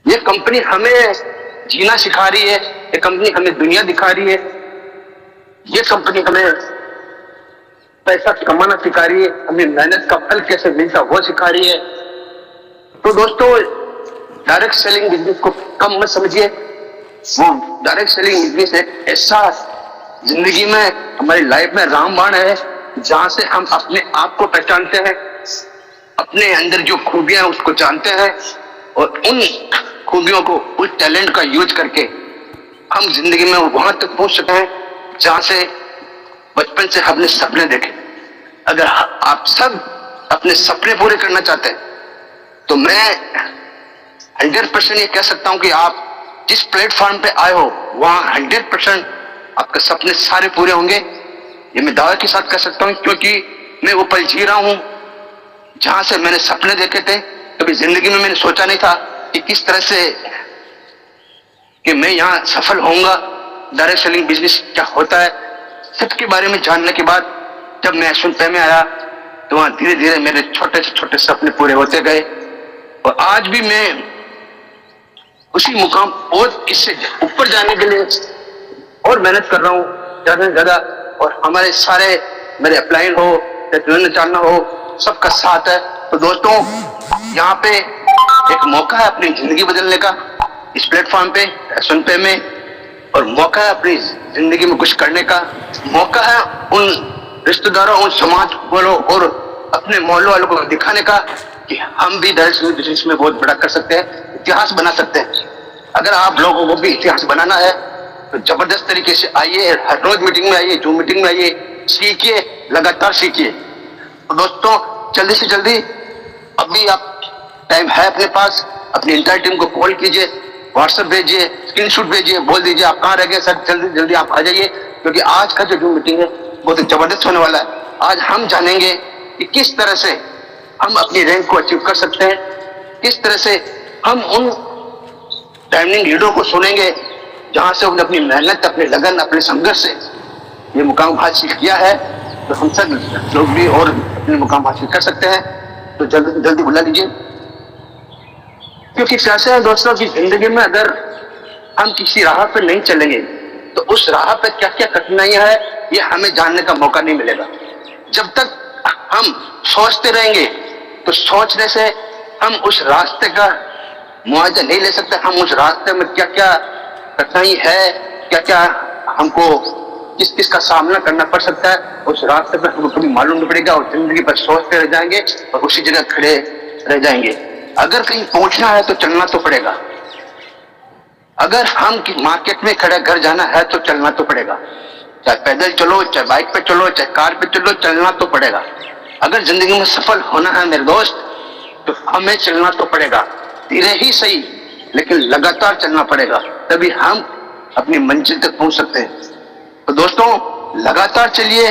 ये कंपनी हमें जीना सिखा रही है, ये कंपनी हमें दुनिया दिखा रही है, ये कंपनी हमें पैसा कमाना सिखा रही है, हमें मेहनत का फल कैसे मिलता वो सिखा रही है। तो दोस्तों, डायरेक्ट सेलिंग बिजनेस को कम मत समझिए। वो डायरेक्ट सेलिंग बिजनेस एक ऐसा जिंदगी में, हमारी लाइफ में रामबाण है, जहां से हम अपने आप को पहचानते हैं, अपने अंदर जो खूबियां हैं उसको जानते हैं, और उन खूबियों को, उस टैलेंट का यूज करके हम जिंदगी में वहां तक पहुंच सकते हैं जहां से बचपन से हमने सपने देखे। अगर आप सब अपने सपने पूरे करना चाहते हैं तो मैं 100% ये कह सकता हूं कि आप जिस प्लेटफॉर्म पे आए हो वहां 100% आपके सपने सारे पूरे होंगे। ये मैं दावे के साथ कह सकता हूं, क्योंकि मैं वो पल जी रहा हूं जहां से मैंने सपने देखे थे। कभी जिंदगी में मैंने सोचा नहीं था कि किस तरह से कि मैं यहाँ सफल होऊंगा। डायरेक्ट सेलिंग बिजनेस क्या होता है, सबके बारे में जानने के बाद जब मैं एस1 में आया तो वहां धीरे धीरे मेरे छोटे से छोटे सपने पूरे होते गए, और आज भी मैं उसी मुकाम और इससे ऊपर जाने के लिए और मेहनत कर रहा हूँ ज्यादा से ज्यादा। और हमारे सारे, मेरे अपलाइन हो या तुम्हें जानना हो, सबका साथ है। तो दोस्तों, यहाँ पे एक मौका है अपनी जिंदगी बदलने का, इस प्लेटफॉर्म पे एस1 में, और मौका है अपनी जिंदगी में कुछ करने का, मौका है उन रिश्तेदारों, उन समाज वालों और अपने मोहल्लों वालों को दिखाने का कि हम भी डायरेक्ट सेलिंग बिजनेस में बहुत बड़ा कर सकते हैं, इतिहास बना सकते हैं। अगर आप लोगों को भी इतिहास बनाना है तो जबरदस्त तरीके से आइए, हर रोज मीटिंग में आइए, जूम मीटिंग में आइए, सीखिए, लगातार सीखिए। तो दोस्तों, जल्दी से जल्दी, अभी आप टाइम है अपने पास, अपनी इंटायर टीम को कॉल कीजिए, व्हाट्सएप भेजिए, स्क्रीनशॉट भेजिए, बोल दीजिए आप कहाँ रह गए सर, जल्दी जल्दी आप आ जाइए, क्योंकि आज का जो जूम मीटिंग है बहुत जबरदस्त होने वाला है। आज हम जानेंगे कि किस तरह से हम अपनी रैंक को अचीव कर सकते हैं, किस तरह से हम उन डायमंड लीडरों को सुनेंगे जहां से उन्होंने अपनी मेहनत, अपने लगन, अपने संघर्ष से ये मुकाम हासिल किया है। तो हम सब लोग भी और अपने मुकाम हासिल कर सकते हैं। तो जल्दी जल्दी बुला लीजिए, क्योंकि कैसे है दोस्तों की जिंदगी में अगर हम किसी राह पर नहीं चलेंगे तो उस राह पर क्या क्या कठिनाइयां है ये हमें जानने का मौका नहीं मिलेगा। जब तक हम सोचते रहेंगे तो सोचने से हम उस रास्ते का मुआवजा नहीं ले सकते, हम उस रास्ते में क्या क्या कठिनाई है, क्या क्या हमको किस किस का सामना करना पड़ सकता है, उस रास्ते पर हमको कभी मालूम नहीं पड़ेगा, और जिंदगी पर सोचते रह जाएंगे और उसी जगह खड़े रह जाएंगे। अगर कहीं पहुंचना है तो चलना तो पड़ेगा, अगर हम मार्केट में खड़े घर जाना है तो चलना तो पड़ेगा, चाहे पैदल चलो, चाहे बाइक पे चलो, चाहे कार पे चलो, चलना तो पड़ेगा। अगर जिंदगी में सफल होना है मेरे दोस्त तो हमें चलना तो पड़ेगा, धीरे ही सही लेकिन लगातार चलना पड़ेगा, तभी हम अपनी मंजिल तक पहुंच सकते हैं। तो दोस्तों, लगातार चलिए,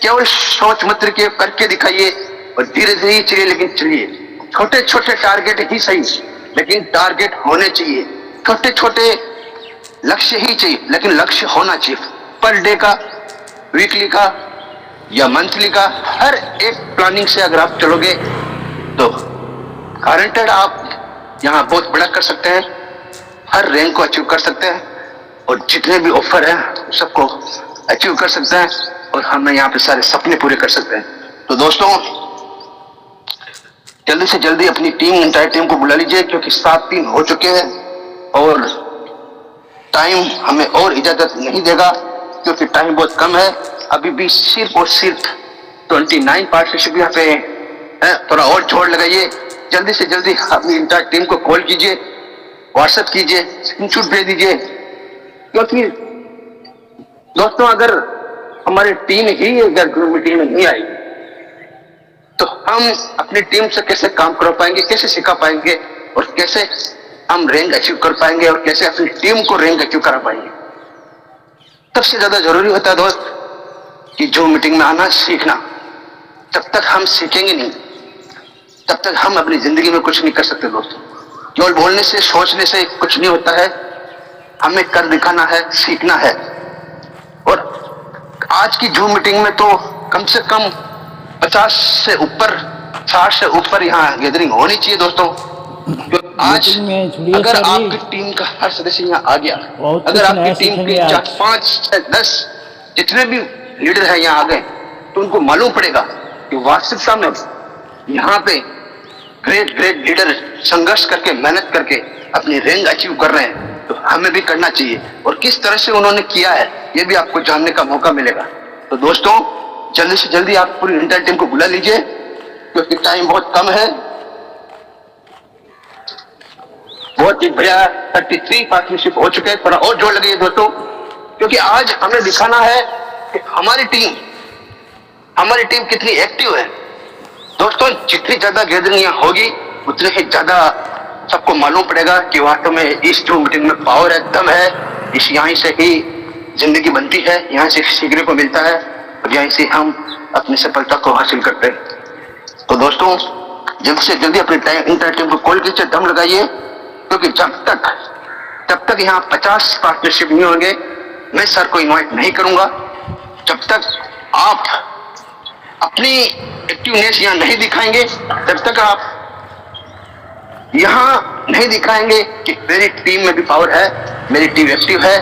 केवल सोच मत करके दिखाइए, और धीरे धीरे ही चलिए, लेकिन चलिए। छोटे छोटे टारगेट ही सही, लेकिन टारगेट होने चाहिए, छोटे छोटे लक्ष्य ही चाहिए, लेकिन लक्ष्य होना चाहिए। पर डे का, वीकली का या मंथली का, हर एक प्लानिंग से अगर आप चलोगे तो गारंटेड आप यहाँ बहुत बड़ा कर सकते हैं, हर रैंक को अचीव कर सकते हैं, और जितने भी ऑफर हैं सबको अचीव कर सकते हैं, और हमें यहाँ पे सारे सपने पूरे कर सकते हैं। तो दोस्तों, जल्दी से जल्दी अपनी टीम, इंटायर टीम को बुला लीजिए, क्योंकि 7-3 हो चुके हैं और टाइम हमें और इजाजत नहीं देगा, क्योंकि टाइम बहुत कम है। अभी भी सिर्फ और सिर्फ 29 पार्टनरशिप यहाँ पे है, थोड़ा और जोड़ लगाइए। जल्दी से जल्दी अपनी इंटायर टीम को कॉल कीजिए, व्हाट्सएप कीजिए, स्क्रीनशॉट भेज दीजिए, क्योंकि दोस्तों अगर हमारी टीम ही अगर ग्रुप मीटिंग में नहीं आई तो हम अपनी टीम से कैसे काम कर पाएंगे, कैसे सिखा पाएंगे, और कैसे हम रैंक अचीव कर पाएंगे, और कैसे अपनी टीम को रैंक अचीव करा पाएंगे। सबसे ज्यादा जरूरी होता है दोस्त कि जो मीटिंग में आना, सीखना। जब तक हम सीखेंगे नहीं तब तक हम अपनी जिंदगी में कुछ नहीं कर सकते दोस्तों। केवल बोलने से, सोचने से कुछ नहीं होता है, हमें कर दिखाना है, सीखना है। और आज की जूम मीटिंग में तो कम से कम 50 से ऊपर, 60 से ऊपर यहाँ गैदरिंग होनी चाहिए दोस्तों। तो आज मीटिंग में छुड़िए अगर सर आपकी जी, टीम का हर सदस्य यहाँ आ गया, बहुत अगर कुछ आपकी नया टीम के सीखेंगे चार आज। पांच छह 10 जितने भी लीडर हैं यहाँ आ गए, तो उनको मालूम पड़ेगा कि वास्तविकता में यहाँ पे ग्रेट ग्रेट लीडर संघर्ष करके मेहनत करके अपनी रैंक अचीव कर रहे हैं, तो हमें भी करना चाहिए। और किस तरह से उन्होंने किया है ये भी आपको जानने का मौका मिलेगा। तो दोस्तों, जल्दी से जल्दी आप पूरी इंटर टीम को बुला लीजिए, क्योंकि टाइम बहुत कम है। बहुत ही बढ़िया 33 पार्टनरशिप हो चुके हैं। थोड़ा और जोर लगे दोस्तों, क्योंकि आज हमें दिखाना है कि हमारी टीम कितनी एक्टिव है। दोस्तों, जितनी ज्यादा गैदरिंग यहाँ होगी उतने ही ज्यादा सबको मालूम पड़ेगा कि वास्तव में इस जूम मीटिंग में पावर है, दम है। इस यहीं से ही जिंदगी बनती है, यहाँ से सीखने को मिलता है और यहीं से हम अपनी सफलता को हासिल करते हैं। तो दोस्तों, जल्द से जल्दी अपने इंटर टीम को कॉल कीजिए, दम लगाइए, क्योंकि जब तक यहाँ 50 पार्टनरशिप नहीं होंगे, मैं सर को इनवाइट नहीं करूंगा। जब तक आप अपनी एक्टिवनेस यहाँ नहीं दिखाएंगे, जब तक आप यहाँ नहीं दिखाएंगे कि मेरी टीम में भी पावर है, मेरी टीम एक्टिव है।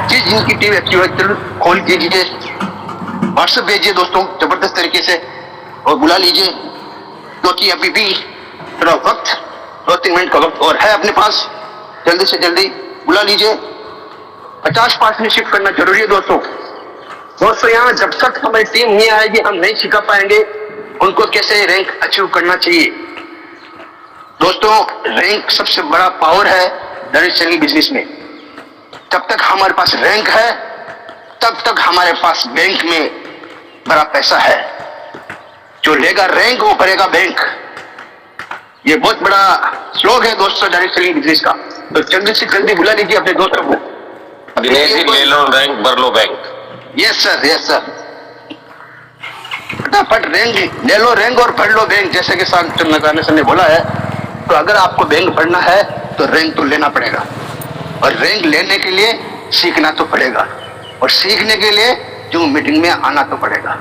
जिनकी टीम एक्टिव है जरूर कॉल कीजिए, व्हाट्सएप भेजिए दोस्तों जबरदस्त तरीके से और बुला लीजिए, क्योंकि अभी भी थोड़ा वक्त 2-3 मिनट का वक्त और है अपने पास। जल्दी से जल्दी बुला लीजिए। 50 पार्टनरशिप करना जरूरी है दोस्तों। यहाँ जब तक हमारी टीम नहीं आएगी, हम नहीं सिखा पाएंगे उनको कैसे रैंक अचीव करना चाहिए। दोस्तों, रैंक सबसे बड़ा पावर है डायरेक्ट सेलिंग बिजनेस में। जब तक हमारे पास रैंक है, तब तक हमारे पास बैंक में बड़ा पैसा है। जो लेगा रैंक वो भरेगा बैंक। ये बहुत बड़ा श्लोक है दोस्तों डायरेक्ट सेलिंग बिजनेस का। तो जल्दी से जल्दी बुला लीजिए अपने दोस्तों को। दिनेश जी, ले लो रैंक, भर लो बैंक। यस सर, फटाफट रैंक ले लो, रैंक और भर लो बैंक, जैसे कि नगाने सर ने बोला है। तो अगर आपको बैंक भरना है तो रैंक तो लेना पड़ेगा, और रैंक लेने के लिए सीखना तो पड़ेगा, और सीखने के लिए जूम मीटिंग में आना तो पड़ेगा।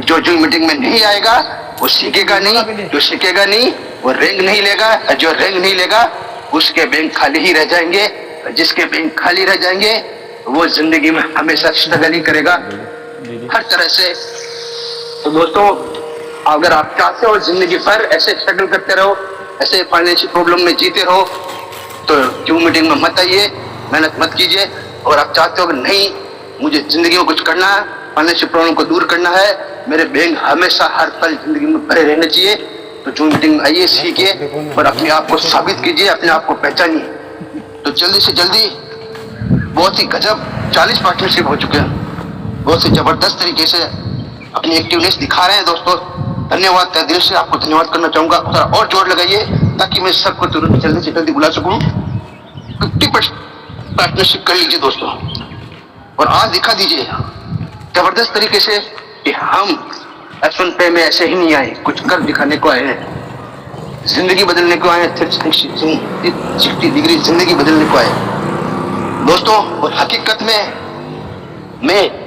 जो जूम मीटिंग में नहीं आएगा वो सीखेगा नहीं, जो सीखेगा नहीं वो रैंक नहीं लेगा, और जो रैंक नहीं लेगा उसके बैंक खाली ही रह जाएंगे। जिसके बैंक खाली रह जाएंगे वो जिंदगी में हमेशा स्ट्रगल ही करेगा हर तरह से। तो दोस्तों, अगर आप चाहते हो जिंदगी भर ऐसे स्ट्रगल करते रहो, ऐसे फाइनेंशियल प्रॉब्लम में जीते रहो, तो जूम मीटिंग में मत आइए, मेहनत मत कीजिए। और आप चाहते हो कि नहीं, मुझे जिंदगी में कुछ करना है, फाइनेंशियल प्रॉब्लम को दूर करना है, मेरे बैंक हमेशा हर पल जिंदगी में भरे रहने चाहिए, तो जूम मीटिंग में आइए, सीखिए और अपने आप को साबित कीजिए, अपने आप को पहचानिए। तो जल्दी से जल्दी, बहुत ही गजब 40 पार्टनरशिप हो चुके हैं, बहुत ही जबरदस्त तरीके से अपनी एक्टिवनेस दिखा रहे हैं दोस्तों। धन्यवाद, तहे दिल से आपको धन्यवाद करना चाहूंगा। थोड़ा और जोर लगाइए ताकि मैं सबको तुरंत जल्दी से जल्दी बुला सकूं। 50% पार्टनरशिप कर लीजिए दोस्तों, और आज दिखा दीजिए जबरदस्त तरीके से कि हम F1 पे में ऐसे ही नहीं आए, कुछ कर दिखाने को आए हैं, जिंदगी बदलने को आए, 360 डिग्री जिंदगी बदलने को आए दोस्तों। और हकीकत में मैं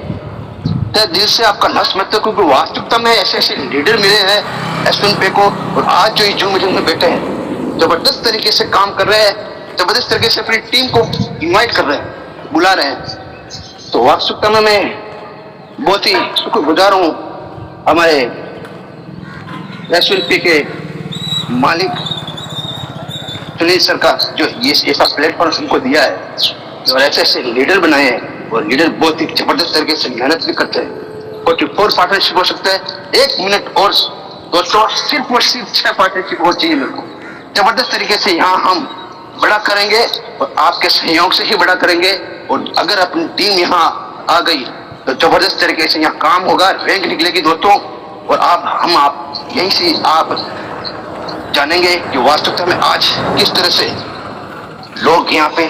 दिल से आपका नस मत, क्योंकि वास्तविकता में ऐसे ऐसे लीडर मिले हैं F1 पे को, और आज जो जूम मीटिंग में बैठे हैं जबरदस्त तरीके से काम कर रहे हैं, जबरदस्त तरीके से अपनी टीम को इनवाइट कर रहे हैं, बुला रहे हैं। तो वास्तविकता में मैं बहुत ही शुक्रगुजार हूँ हमारे F1 पे के मालिक सुनील सर का, जो ये ऐसा प्लेटफॉर्म हमको दिया है और ऐसे ऐसे लीडर बनाए हैं, और लीडर बहुत ही जबरदस्त तरीके से मेहनत भी करते हैं। 44 पार्टनरशिप हो सकता है, 1 मिनट और दोस्तों, सिर्फ और सिर्फ 6 पार्टनरशिप हो चाहिए मेरे को। जबरदस्त तरीके से यहाँ हम बड़ा करेंगे और आपके सहयोग से ही बड़ा करेंगे। और अगर अपनी टीम यहाँ आ गई तो जबरदस्त तरीके से यहाँ काम होगा, रैंक निकलेगी दोस्तों। और आप यहीं से आप जानेंगे कि वास्तविकता में आज किस तरह से लोग यहाँ पे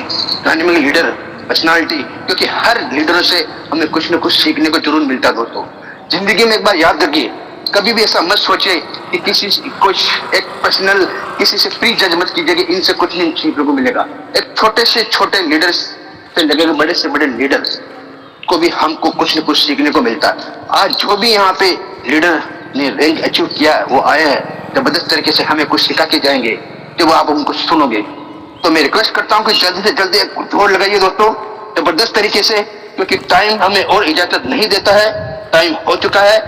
डायनेमिक लीडर पर्सनालिटी, क्योंकि हर लीडरों से हमें कुछ न कुछ सीखने को जरूर मिलता है दोस्तों। जिंदगी में एक बार याद रखिए, कभी भी ऐसा मत सोचिए कि किसी कुछ एक पर्सनल किसी से प्री जज मत कीजिए कि इनसे कुछ नहीं सीखने को मिलेगा। एक छोटे से छोटे लीडर से लगेगा बड़े से बड़े लीडर को भी हमको कुछ न कुछ सीखने को मिलता है। आज जो भी यहाँ पे लीडर ने रैंक अचीव किया वो आए हैं, जबरदस्त तरीके से हमें कुछ सिखा के जाएंगे। जब आप उनको सुनोगे। तो मैं रिक्वेस्ट करता हूँ कि जल्दी से जल्दी एक जोड़ लगाइए दोस्तों, जबरदस्त तरीके से, क्योंकि टाइम हमें और इजाजत नहीं देता है। टाइम हो चुका है,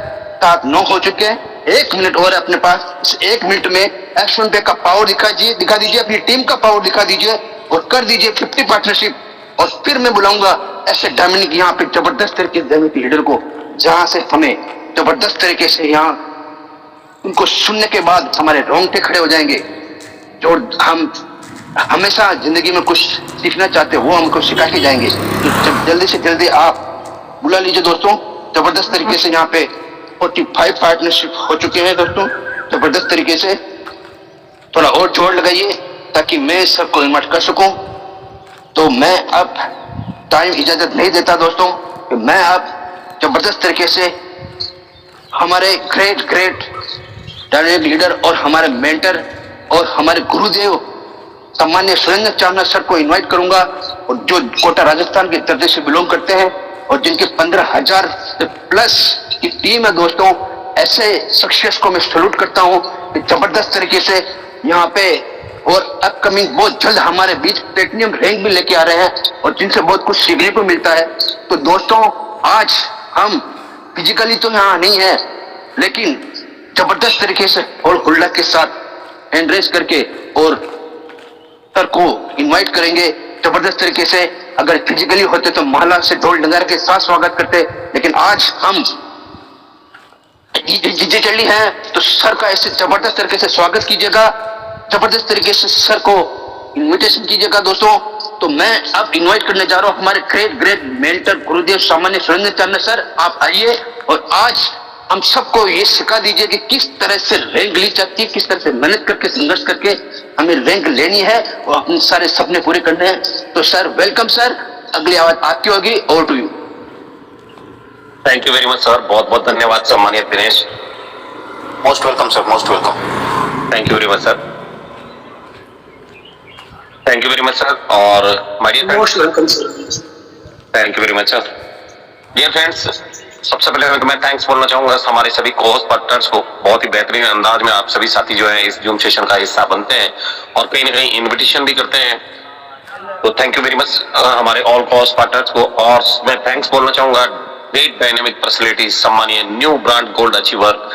7:09 हो चुके हैं, 1 मिनट और है अपने पास। इस 1 मिनट में F1 पे का पावर दिखा दीजिए, अपनी टीम का पावर दिखा दीजिए और कर दीजिए 50 पार्टनरशिप। और फिर मैं बुलाऊंगा ऐसे डायमंड यहाँ पे जबरदस्त तरीके से लीडर को, जहां से हमें जबरदस्त तरीके से यहाँ उनको सुनने के बाद हमारे रोंगटे खड़े हो जाएंगे। जो हम हमेशा जिंदगी में कुछ सीखना चाहते हैं वो हमको सिखा के जाएंगे। तो जल्दी से जल्दी आप बुला लीजिए दोस्तों। जबरदस्त तरीके से यहाँ पे 45 पार्टनरशिप हो चुके हैं दोस्तों, जबरदस्त तरीके से। थोड़ा और जोर लगाइए ताकि मैं सबको इन्वाइट कर सकूं। तो मैं अब टाइम इजाजत नहीं देता दोस्तों कि मैं अब जबरदस्त तरीके से हमारे ग्रेट डायरेक्ट लीडर और हमारे मेंटर और हमारे गुरुदेव सम्मान्य सुरेंद्र चावला सर को इनवाइट करूंगा, और जो कोटा राजस्थान के दर्जे से बिलोंग करते हैं और जिनके 15,000 से प्लस की टीम है दोस्तों। ऐसे सक्सेस को मैं सैल्यूट करता हूं कि जबरदस्त तरीके से यहाँ पे, और अपकमिंग बहुत जल्द हमारे बीच प्लेटिनियम रैंक भी लेके आ रहे हैं और जिनसे बहुत कुछ सीखने को मिलता है। तो दोस्तों आज हम फिजिकली तो यहाँ नहीं है, लेकिन जबरदस्त तरीके से और हुल्लड़ के साथ हैंड रेस करके और सर को इनवाइट करेंगे जबरदस्त तरीके से। अगर फिजिकली होते तो महला से ढोल नगारे के साथ स्वागत करते, लेकिन आज हम डिजिटली हैं तो सर का ऐसे जबरदस्त तरीके से स्वागत कीजिएगा, जबरदस्त तरीके से सर को इनविटेशन कीजिएगा दोस्तों। तो मैं अब इनवाइट करने जा रहा हूँ हमारे ग्रेट मेंटर गुरुदेव सामान्य सुरेंद्र चावला सर। आप आइए और आज हम सबको ये सिखा दीजिए कि किस तरह से रैंक ली जाती है, किस तरह से मेहनत करके संघर्ष करके हमें रैंक लेनी है और अपने सारे सपने पूरे करने हैं। तो सर वेलकम सर, अगली आवाज आपकी होगी, over to you. Thank you very much sir, बहुत बहुत धन्यवाद सम्मानित Dinesh. Most welcome sir, most welcome. Thank you very much sir, thank you very much sir. और my dear most welcome sir. Thank you very much sir. Dear friends, सबसे पहले मैं thanks बोलना चाहूंगा हमारे सभी कोहोस्ट पार्टनर्स को। बहुत ही बेहतरीन अंदाज में आप सभी साथी जो है इस जूम सेशन का हिस्सा बनते हैं और कहीं ना कहीं इनविटेशन भी करते हैं। तो थैंक यू वेरी मच हमारे ऑल कोहोस्ट पार्टनर्स को। और मैं थैंक्स बोलना चाहूंगा ग्रेट डायनेमिक पर्सनैलिटी सम्मानीय new brand gold achiever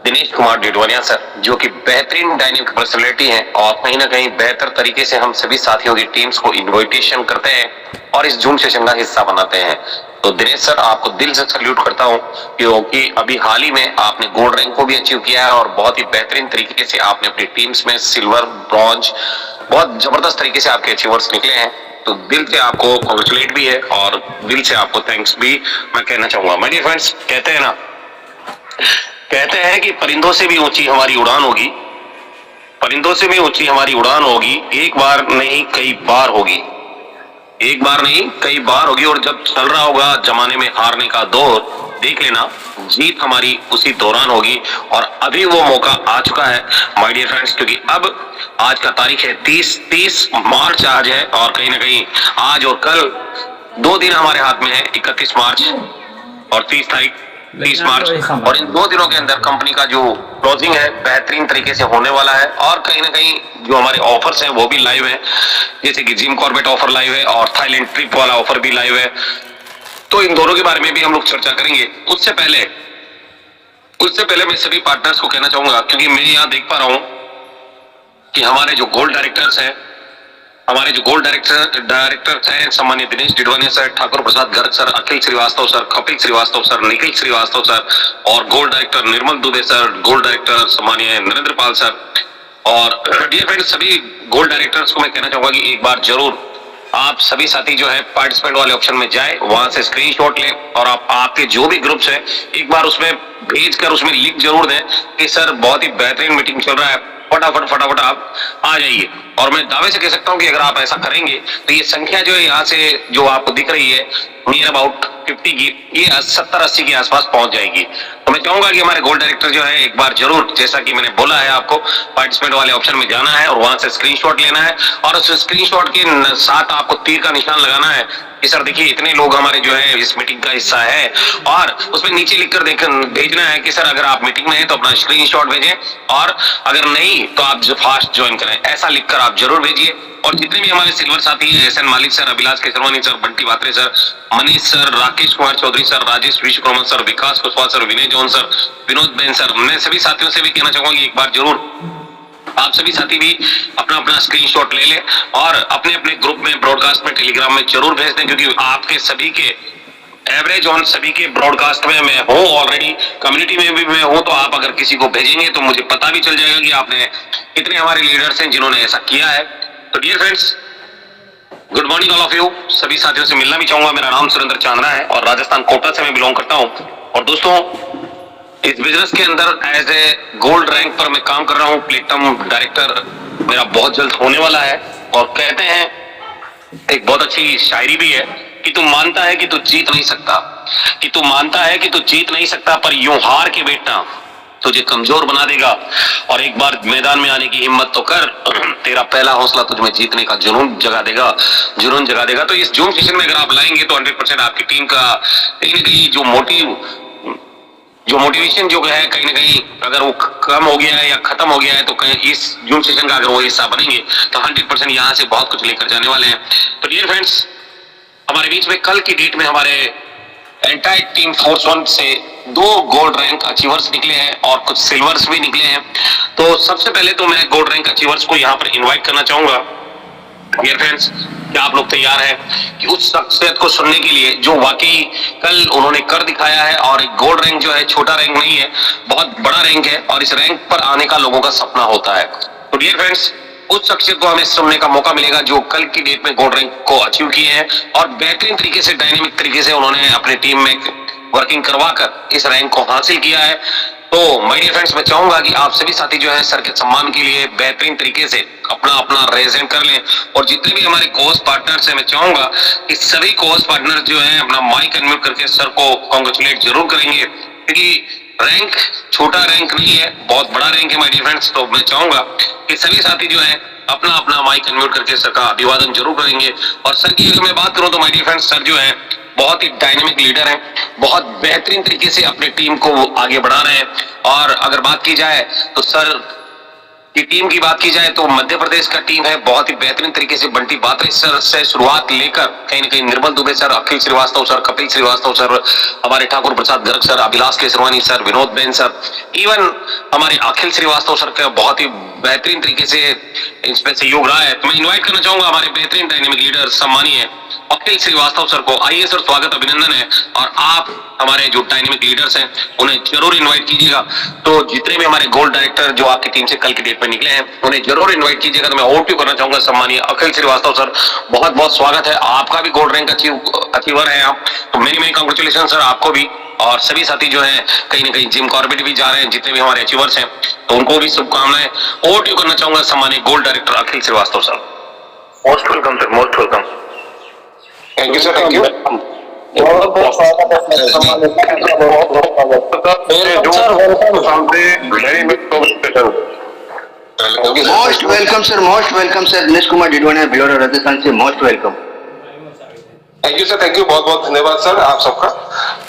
Dinesh Kumar Didwania sir, जो कि बेहतरीन डायनेमिक पर्सनैलिटी हैं और कहीं ना कहीं बेहतर तरीके से हम सभी साथियों की टीम्स को इनविटेशन करते हैं और इस जूम सेशन का हिस्सा बनाते हैं। तो दिनेश सर आपको दिल से सैल्यूट करता हूं, क्योंकि अभी हाल ही में आपने गोल्ड रैंक को भी अचीव किया है और बहुत ही बेहतरीन तरीके से आपने अपनी टीम्स में सिल्वर, ब्रॉन्ज, बहुत जबरदस्त तरीके से आपके अचीवर्स निकले हैं। तो दिल से आपको कॉन्ग्रेचुलेट भी है और दिल से आपको थैंक्स भी मैं कहना चाहूंगा। माय डियर फ्रेंड्स, कहते हैं कि परिंदों से भी ऊंची हमारी उड़ान होगी, परिंदों से भी ऊंची हमारी उड़ान होगी, एक बार नहीं कई बार होगी, एक बार नहीं कई बार होगी। और जब चल रहा होगा जमाने में हारने का दौर, देख लेना जीत हमारी उसी दौरान होगी। और अभी वो मौका आ चुका है माय डियर फ्रेंड्स, क्योंकि अब आज का तारीख है 30 मार्च आज है और कहीं ना कहीं आज और कल 2 दिन हमारे हाथ में है, 31 मार्च और 30 मार्च। और इन 2 दिनों के अंदर कंपनी का जो क्लोजिंग है बेहतरीन तरीके से होने वाला है और कहीं ना कहीं जो हमारे ऑफर्स हैं वो भी लाइव है, जैसे कि जिम कॉर्बेट ऑफर लाइव है और थाईलैंड ट्रिप वाला ऑफर भी लाइव है। तो इन दोनों के बारे में भी हम लोग चर्चा करेंगे। उससे पहले मैं सभी पार्टनर्स को कहना चाहूंगा, क्योंकि मैं यहाँ देख पा रहा हूँ कि हमारे जो गोल्ड डायरेक्टर्स हैं, हमारे जो गोल्ड डायरेक्टर्स हैं सम्मानित Dinesh Didwania sir, Thakur Prasad Garg sir, Akhil Srivastava sir, Kapil Srivastava sir, Nikhil Srivastava sir और gold director Nirmal Dubey sir, gold director सम्मानीय नरेंद्र पाल सर। और डियर फ्रेंड्स, सभी गोल्ड डायरेक्टर्स को मैं कहना चाहूंगा कि एक बार जरूर आप सभी साथी जो है पार्टिसिपेंट वाले ऑप्शन में जाए, वहां से स्क्रीनशॉट लें और आपके जो भी ग्रुप्स है एक बार उसमें भेजकर उसमें लिंक जरूर दें कि सर बहुत ही बेहतरीन मीटिंग चल रहा है, फटाफट आप आ जाइए। और मैं दावे से कह सकता हूं कि अगर आप ऐसा करेंगे तो ये संख्या जो है यहाँ से जो आपको दिख रही है नियर अबाउट 50 की, ये 70-80 के आसपास पहुंच जाएगी। तो मैं चाहूंगा कि हमारे गोल्ड डायरेक्टर जो है एक बार जरूर, जैसा कि मैंने बोला है, आपको पार्टिसिपेंट वाले ऑप्शन में जाना है और वहां से स्क्रीनशॉट लेना है और उस स्क्रीनशॉट के साथ आपको तीर का निशान लगाना है कि सर देखिए इतने लोग हमारे जो है इस मीटिंग का हिस्सा है, और उसमें नीचे लिखकर भेजना है कि सर अगर आप मीटिंग में हैं तो अपना स्क्रीनशॉट भेजें, और अगर नहीं तो आप जो फास्ट ज्वाइन करें, ऐसा लिखकर आप जरूर भेजिए। और जितने भी हमारे सिल्वर साथी हैं, S N Malik sir, Abhilash Kesarwani sir, Bunty Batre sir, Manish sir, Rakesh Kumar Chaudhary sir, Rajesh Vishwakarma sir, Vikas Kushwaha sir, Vinay John sir, Vinod Ben sir, मैं सभी साथियों से भी कहना चाहूंगा कि एक बार जरूर आप सभी साथी भी अपना अपना स्क्रीनशॉट ले लें और अपने अपने ग्रुप में, ब्रॉडकास्ट में, टेलीग्राम में जरूर भेज दें, क्योंकि आपके सभी के एवरेज ऑन सभी के ब्रॉडकास्ट में मैं हूं, ऑलरेडी कम्युनिटी में भी मैं हूं। तो आप अगर किसी को भेजेंगे तो मुझे पता भी चल जाएगा कि आपने कितने हमारे लीडर्स हैं जिन्होंने ऐसा किया है। तो dear friends, good morning all of you. सभी साथियों से मिलना भी चाहूंगा। मेरा नाम सुरेंद्र चांद्रा है और राजस्थान कोटा से मैं बिलोंग करता हूं। और दोस्तों, इस बिजनेस के अंदर एज ए गोल्ड रैंक पर मैं काम कर रहा हूं। प्लेटिनम डायरेक्टर मेरा बहुत जल्द होने वाला है। और कहते हैं, एक बहुत अच्छी शायरी भी है कि तू मानता है कि तू जीत नहीं सकता, कि तू मानता है कि तू जीत नहीं सकता, पर यूं हार के बेटा तुझे कमजोर बना देगा। और एक बार मैदान में आने की हिम्मत तो कर, तेरा पहला हौसला तुझमें जीतने का जुनून जगा देगा, जुनून जगा देगा। तो इस जूम सेशन में अगर आप लाएंगे तो 100% आपकी टीम का कहीं ना कहीं जो मोटिवेशन जो है कहीं ना कहीं अगर वो कम हो गया है या खत्म हो गया है, तो कहीं इस जूम सेशन का अगर वो हिस्सा बनेंगे तो 100% यहाँ से बहुत कुछ लेकर जाने वाले हैं। तो डियर फ्रेंड्स, हमारे बीच में कल की डेट में हमारे एंटायर टीम फोर्स वन से 2 गोल्ड रैंक अचीवर्स निकले हैं और कुछ सिल्वर्स भी निकले हैं। तो सबसे पहले तो मैं गोल्ड रैंक अचीवर्स को यहाँ पर इनवाइट करना चाहूंगा। डियर फ्रेंड्स, क्या आप लोग तैयार हैं कि उस शख्सियत को सुनने के लिए जो वाकई कल उन्होंने कर दिखाया है? और एक गोल्ड रैंक जो है छोटा रैंक नहीं है, बहुत बड़ा रैंक है, और इस रैंक पर आने का लोगों का सपना होता है। तो डियर फ्रेंड्स, उस शख्सियत को हमें सुनने का मौका मिलेगा जो कल की डेट में गोल्ड रैंक को अचीव किए हैं और बेहतरीन तरीके से, डायनेमिक तरीके से उन्होंने अपनी टीम में वर्किंग करवाकर इस रैंक को हासिल किया है। तो माय डियर फ्रेंड्स, मैं चाहूंगा कि आप सभी साथी जो है सर के सम्मान के लिए बेहतरीन तरीके से अपना अपना रेजेंट कर लें। और जितने भी हमारे कोस्ट पार्टनर्स हैं, मैं चाहूंगा कि सभी कोस्ट पार्टनर्स जो है अपना माइक अनम्यूट करके सर को कांग्रेचुलेट जरूर करेंगे, क्योंकि रैंक छोटा रैंक नहीं है, बहुत बड़ा रैंक है माय डियर फ्रेंड्स। तो मैं चाहूंगा कि सभी साथी जो है अपना अपना माइक अनम्यूट करके सर का अभिवादन जरूर करेंगे। और सर की अगर मैं बात करूं तो माय डियर फ्रेंड्स, सर जो है बहुत ही डायनेमिक लीडर हैं, बहुत बेहतरीन तरीके से अपनी टीम को आगे बढ़ा रहे हैं। और अगर बात की जाए तो सर की टीम की बात की जाए तो मध्य प्रदेश का टीम है, बहुत ही बेहतरीन तरीके से बंटी बात्रे सर से शुरुआत लेकर कहीं ना कहीं Nirmal Dubey sir, Akhil Srivastava sir, Kapil Srivastava sir, हमारे Thakur Prasad Garg sir, Abhilash Kesarwani sir, Vinod Ben sir, even हमारे अखिल श्रीवास्तव सर का बहुत ही बेहतरीन तरीके से इसमें सहयोग रहा है। तो मैं इन्वाइट करना चाहूंगा हमारे बेहतरीन डायनेमिक लीडर सम्मानीय अखिल श्रीवास्तव सर को। आइए सर, स्वागत अभिनंदन है। और आप हमारे जो डायनेमिक लीडर्स हैं उन्हें जरूर इनवाइट कीजिएगा। तो जितने भी हमारे गोल्ड डायरेक्टर जो आपकी टीम से कल की डेट में निकले हैं उन्हें जरूर इनवाइट कीजिएगा। तो मैं ओवरव्यू करना चाहूंगा सम्मानीय अखिल श्रीवास्तव सर, बहुत बहुत स्वागत है। आपका भी गोल्ड रैंक अचीवर है आप, तो मेनी मेनी कांग्रेचुलेशन सर आपको भी। और सभी साथी जो है कहीं ना कहीं जिम कॉर्बेट भी जा रहे हैं, जितने भी हमारे अचीवर्स हैं, तो उनको भी शुभकामनाएं। ओवरव्यू करना चाहूंगा सम्मानीय gold director Akhil Srivastava sir. Most welcome sir, most welcome. Thank you sir, thank you. Most welcome sir. Dinesh Kumar Didwana, Bhilora, Rajasthan से most welcome. Thank you sir, thank you, बहुत बहुत धन्यवाद सर आप सबका।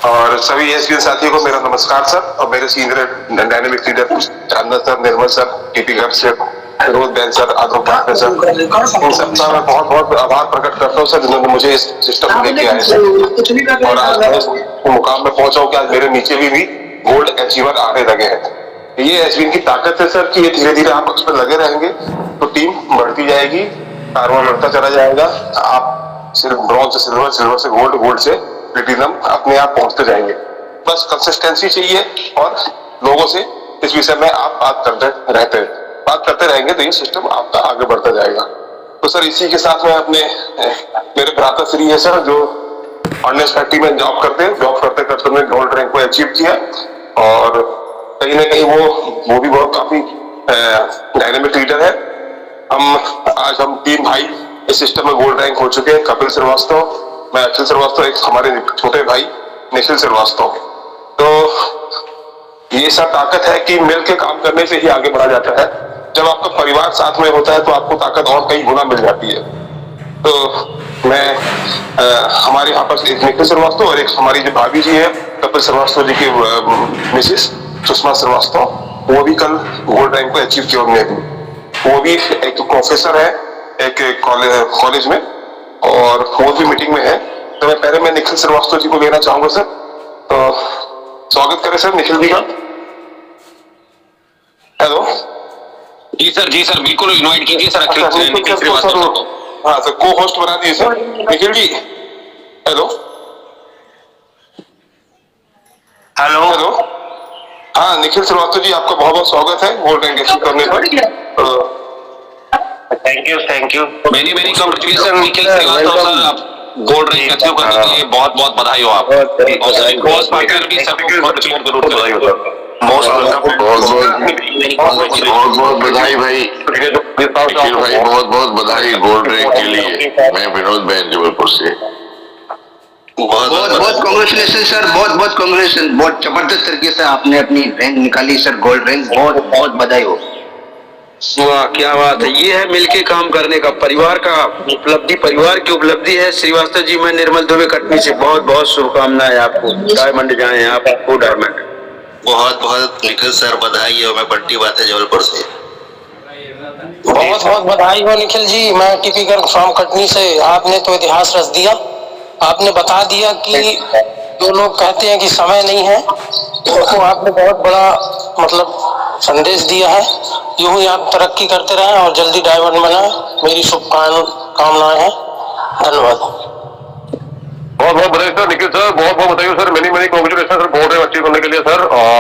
और सभी एसबीएन साथियों को मेरा नमस्कार सर। और मेरे senior dynamic leader Chandana sir, Nirmal sir, TP Garg sir, Vinod Ben sir, Adar Patil sir, इन सबका मैं बहुत बहुत आभार प्रकट करता हूँ सर, जिन्होंने मुझे इस सिस्टम में लेके आए सर। और आज मैं इस मुकाम में पहुंचा हूँ कि आज मेरे नीचे भी गोल्ड अचीवर आने लगे हैं। ये एसबीएन की ताकत है सर कि ये धीरे धीरे आप उस पर लगे रहेंगे तो टीम बढ़ती जाएगी, कारवां बढ़ता चला जाएगा। आप सिर्फ ब्रॉन्ज से सिल्वर, सिल्वर से गोल्ड, गोल्ड से प्लेटिनम अपने आप पहुंचते जाएंगे। बस कंसिस्टेंसी चाहिए और लोगों से इस विषय में आप बात करते रहेंगे तो ये सिस्टम आपका आगे बढ़ता जाएगा। तो सर इसी के साथ में अपने मेरे भ्राताश्री है सर जो ऑर्डिनेंस फैक्ट्री में जॉब करते करते उन्होंने गोल्ड रैंक को अचीव किया। और कहीं ना कहीं वो भी बहुत काफी डायनेमिक लीडर है। हम 3 भाई इस सिस्टम में गोल्ड रैंक हो चुके हैं। कपिल श्रीवास्तव, मैं अखिल श्रीवास्तव, एक हमारे छोटे भाई निखिल श्रीवास्तव। तो ये सब ताकत है कि मिलकर काम करने से ही आगे बढ़ा जाता है। जब आपका परिवार साथ में होता है तो आपको ताकत और कई गुना मिल जाती है। तो मैं हमारे यहाँ पर एक निखिल श्रीवास्तव और एक हमारी जो भाभी जी है कपिल श्रीवास्तव जी की मिसेस सुषमा श्रीवास्तव, वो भी कल गोल्ड रैंक को अचीव किया उन्होंने भी। वो भी एक प्रोफेसर है एक कॉलेज में और वो भी मीटिंग में है। तो मैं निखिल श्रीवास्तव जी को लेना चाहूंगा सर। तो स्वागत करें सर निखिल जी का। हेलो जी सर बिल्कुल इनवाइट कीजिए सर अच्छा, निखिल श्रीवास्तव को। हाँ सर, को होस्ट बना दिए sir Nikhil ji. Hello hello हाँ निखिल श्रीवास्तव जी, आपका बहुत बहुत स्वागत है गोल्ड रैंक अचीव करने पर। Thank you many congratulation Nikhil Srivastava sir, आप गोल्ड रैंक अचीव करने के लिए बहुत बहुत बधाई हो आप। और सभी कोर्स पार्टनर भी सबको कांग्रेचुलेट जरूर बधाई हो सर। बहुत बहुत बधाई भाई निखिल भाई, बहुत बहुत बधाई गोल्ड रैंक के लिए। मैं विनोद बैन जबलपुर से। बहुत बहुत कॉन्ग्रेचुलेशन सर, बहुत बहुत कॉन्ग्रेचुलेशन। बहुत जबरदस्त तरीके से आपने अपनी रैंक निकाली सर, गोल्ड रैंक। बहुत बहुत बधाई हो। वाह क्या बात है, ये है मिलके काम करने का, परिवार का उपलब्धि, परिवार की उपलब्धि है। श्रीवास्तव जी, मैं निर्मल दुबे कटनी से बहुत बहुत शुभकामनाएं आपको। डायमंड जाए आपको डायमंड। बहुत बहुत निखिल सर बधाई है। मैं बंटी बात है जबलपुर से। बहुत बहुत बधाई हो निखिल जी। मैं टीपी गर्ग फ्रॉम कटनी से। आपने तो इतिहास रच दिया। आपने बता दिया कि जो लोग कहते हैं कि समय नहीं है, तो आपने बहुत बड़ा मतलब संदेश दिया है। यूं ही आप तरक्की करते रहें और जल्दी डायमंड बनाएं, मेरी शुभकामनाएं हैं। धन्यवाद। बहुत बहुत बधाई सर निखिल सर, बहुत बहुत बधाई sir. Many congratulation sir gold rank achieve करने के लिए सर।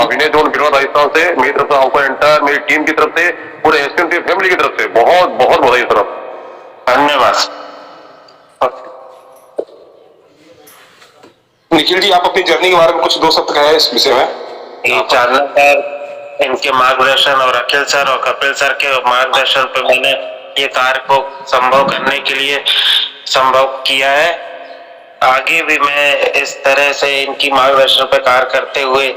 विनय जोन गिरवा राजस्थान से, मेरी तरफ से आपको एंटायर मेरी टीम की तरफ से, पूरे एसपीएम टीम फैमिली की तरफ से बहुत बहुत बधाई सर। धन्यवाद। निखिल जी, आप अपनी जर्नी के बारे में कुछ दो शब्द कहें इस विषय में। चारना सर, इनके मार्गदर्शन और अखिल सर और कपिल सर के मार्गदर्शन पर मैंने ये कार्य को संभव करने के लिए संभव किया है। आगे भी मैं इस तरह से इनकी मार्गदर्शन पर कार्य करते हुए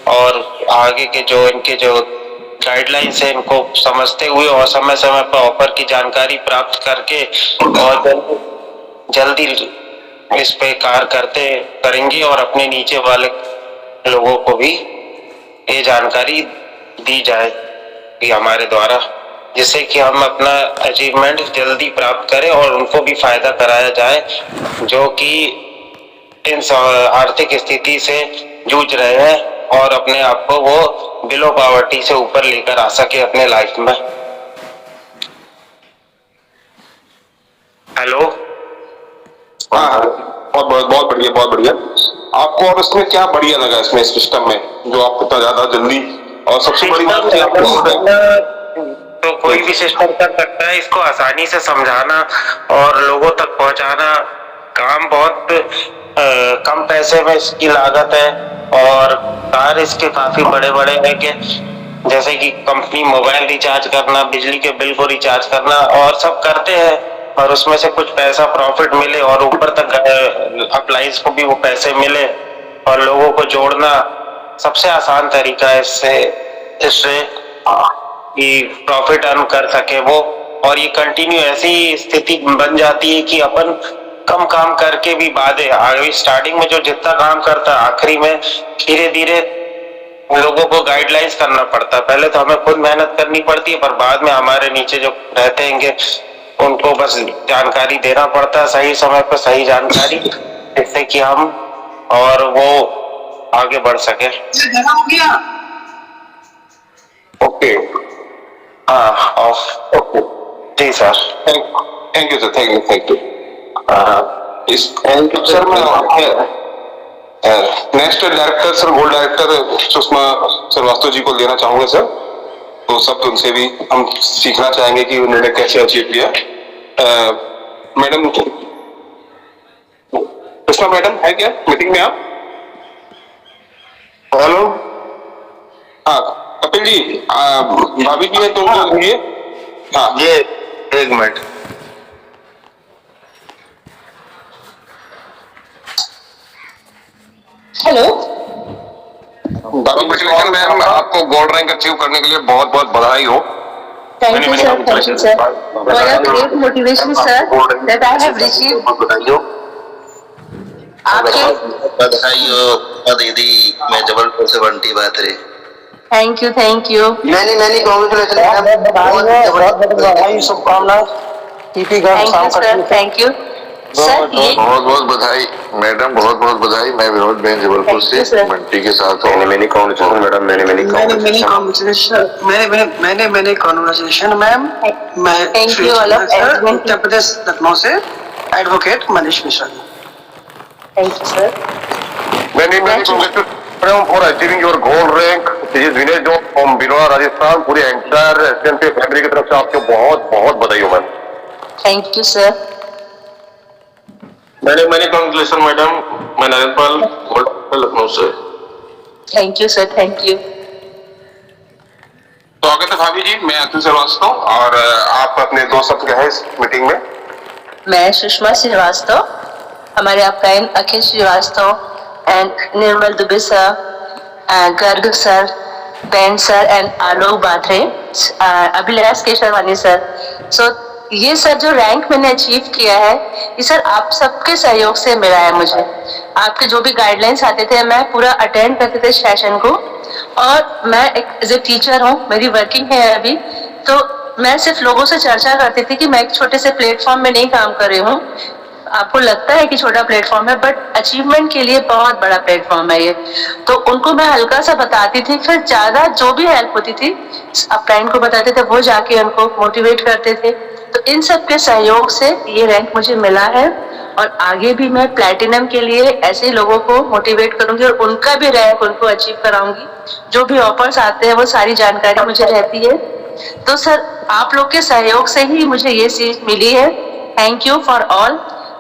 और आगे के जो इनके जो गाइडलाइंस है इनको समझते हुए और समय समय पर ऑफर की जानकारी प्राप्त करके और जल्दी इस पे कार्य करेंगे और अपने नीचे वाले लोगों को भी ये जानकारी दी जाए कि हमारे द्वारा, जिससे कि हम अपना अचीवमेंट जल्दी प्राप्त करें और उनको भी फायदा कराया जाए जो कि इन आर्थिक स्थिति से जूझ रहे हैं और अपने आप को वो बिलो पॉवर्टी से ऊपर लेकर आ सके अपने लाइफ में। हेलो हाँ, बहुत बढ़िया बहुत बढ़िया। आपको और इसमें क्या बढ़िया लगा इसमें सिस्टम में जो आप इतना ज्यादा जल्दी, और सबसे बड़ी बात तो कोई भी सिस्टम कर सकता है, इसको आसानी से समझाना और लोगों तक पहुंचाना काम बहुत कम पैसे में इसकी लागत है और कार्य इसके काफी बड़े बड़े हैं कि जैसे कि कंपनी मोबाइल रिचार्ज करना, बिजली के बिल को रिचार्ज करना और सब करते हैं और उसमें से कुछ पैसा प्रॉफिट मिले और ऊपर तक अप्लाइज को भी वो पैसे मिले और लोगों को जोड़ना सबसे आसान तरीका है इससे कि प्रॉफिट अर्न कर सके वो। और ये कंटिन्यू ऐसी स्थिति बन जाती है कि अपन कम काम करके भी बाधे आगे स्टार्टिंग में जो जितना काम करता है आखिरी में धीरे धीरे लोगों को गाइडलाइंस करना पड़ता है। पहले तो हमें खुद मेहनत करनी पड़ती है पर बाद में हमारे नीचे जो रहते हैं उनको बस जानकारी देना पड़ता है सही समय पर सही जानकारी, जिससे कि हम और वो आगे बढ़ सके। ओके हाँ ओके जी sir, thank you sir, thank you. इस सर मैं next director sir gold director Sushma Shrivastava ji को लेना चाहूंगा सर। तो सब उनसे भी हम सीखना चाहेंगे कि उन्होंने कैसे अचीव किया। मैडम सुषमा मैडम है क्या मीटिंग में आप? हेलो हाँ कपिल जी, भाभी जी है तो उनको लिए। हाँ ये एक मिनट। हेलो कांग्रेचुलेशन मैम, आपको गोल्ड रैंक अचीव करने के लिए बहुत बहुत बधाई हो। Thank you, sir. Thank you, sir. For your great motivation, sir, that I have received. आपके बधाई हो दीदी, मैं जबलपुर से बंटी बात रही। थैंक यू मैनी कॉन्ग्रेचुलेशन बहुत बधाई, शुभकामनाएं। TP Garg thank you sir, thank you sir. ये बहुत बहुत बधाई मैडम, बहुत बहुत बधाई। मैं विनोद बहन जबलपुर Thank you, से sir. बंटी के साथ हूँ। मैंने कॉन्ग्रेचुलेशन मैडम, मैंने कॉन्ग्रेचुलेशन मैम। मैं Thank you all of everyone. Uttar Pradesh Lucknow से advocate Manish Mishra. Thank you sir. मैंने congratulations for achieving your gold rank. This is Vinay John from Binoa, Rajasthan. पूरी एंटायर एसएनपी फैमिली की तरफ से आपको बहुत बहुत बधाई हो मैम। Thank you sir. मैंने कॉन्ग्रेचुलेशन मैडम। मैं नरेंद्र पाल गोल्ड लखनऊ से। Thank you sir, thank you. स्वागत है भाभी जी, मैं अतुल श्रीवास्तव और आप अपने दो शब्द कहे इस मीटिंग में। मैं सुषमा श्रीवास्तव, हमारे upline Akhil Shrivastava and Nirmal Dubey sir, Garg sir, Bain sir and Alok Bathre, Abhilash Kesharwani sir. So ये सर जो रैंक मैंने अचीव किया है, ये सर आप सबके सहयोग से मिला है मुझे। आपके जो भी गाइडलाइंस आते थे, मैं पूरा अटेंड करते थे सेशन को। और मैं एक एज ए टीचर हूँ, मेरी वर्किंग है अभी, तो मैं सिर्फ लोगों से चर्चा करती थी कि मैं एक छोटे से प्लेटफॉर्म में नहीं काम कर रही हूँ। आपको लगता है कि छोटा प्लेटफॉर्म है, बट अचीवमेंट के लिए बहुत बड़ा प्लेटफॉर्म है ये। तो उनको मैं हल्का सा बताती थी, फिर ज्यादा जो भी हेल्प होती थी अपलाइन को बताते थे, वो जाके उनको मोटिवेट करते थे। तो इन सब के सहयोग से ये रैंक मुझे मिला है और आगे भी मैं प्लैटिनम के लिए ऐसे लोगों को मोटिवेट करूंगी और उनका भी रैंक उनको अचीव कराऊंगी। जो भी ऑफर्स आते हैं वो सारी जानकारी मुझे रहती है। तो सर आप लोग के सहयोग से ही मुझे ये चीज मिली है। Thank you for all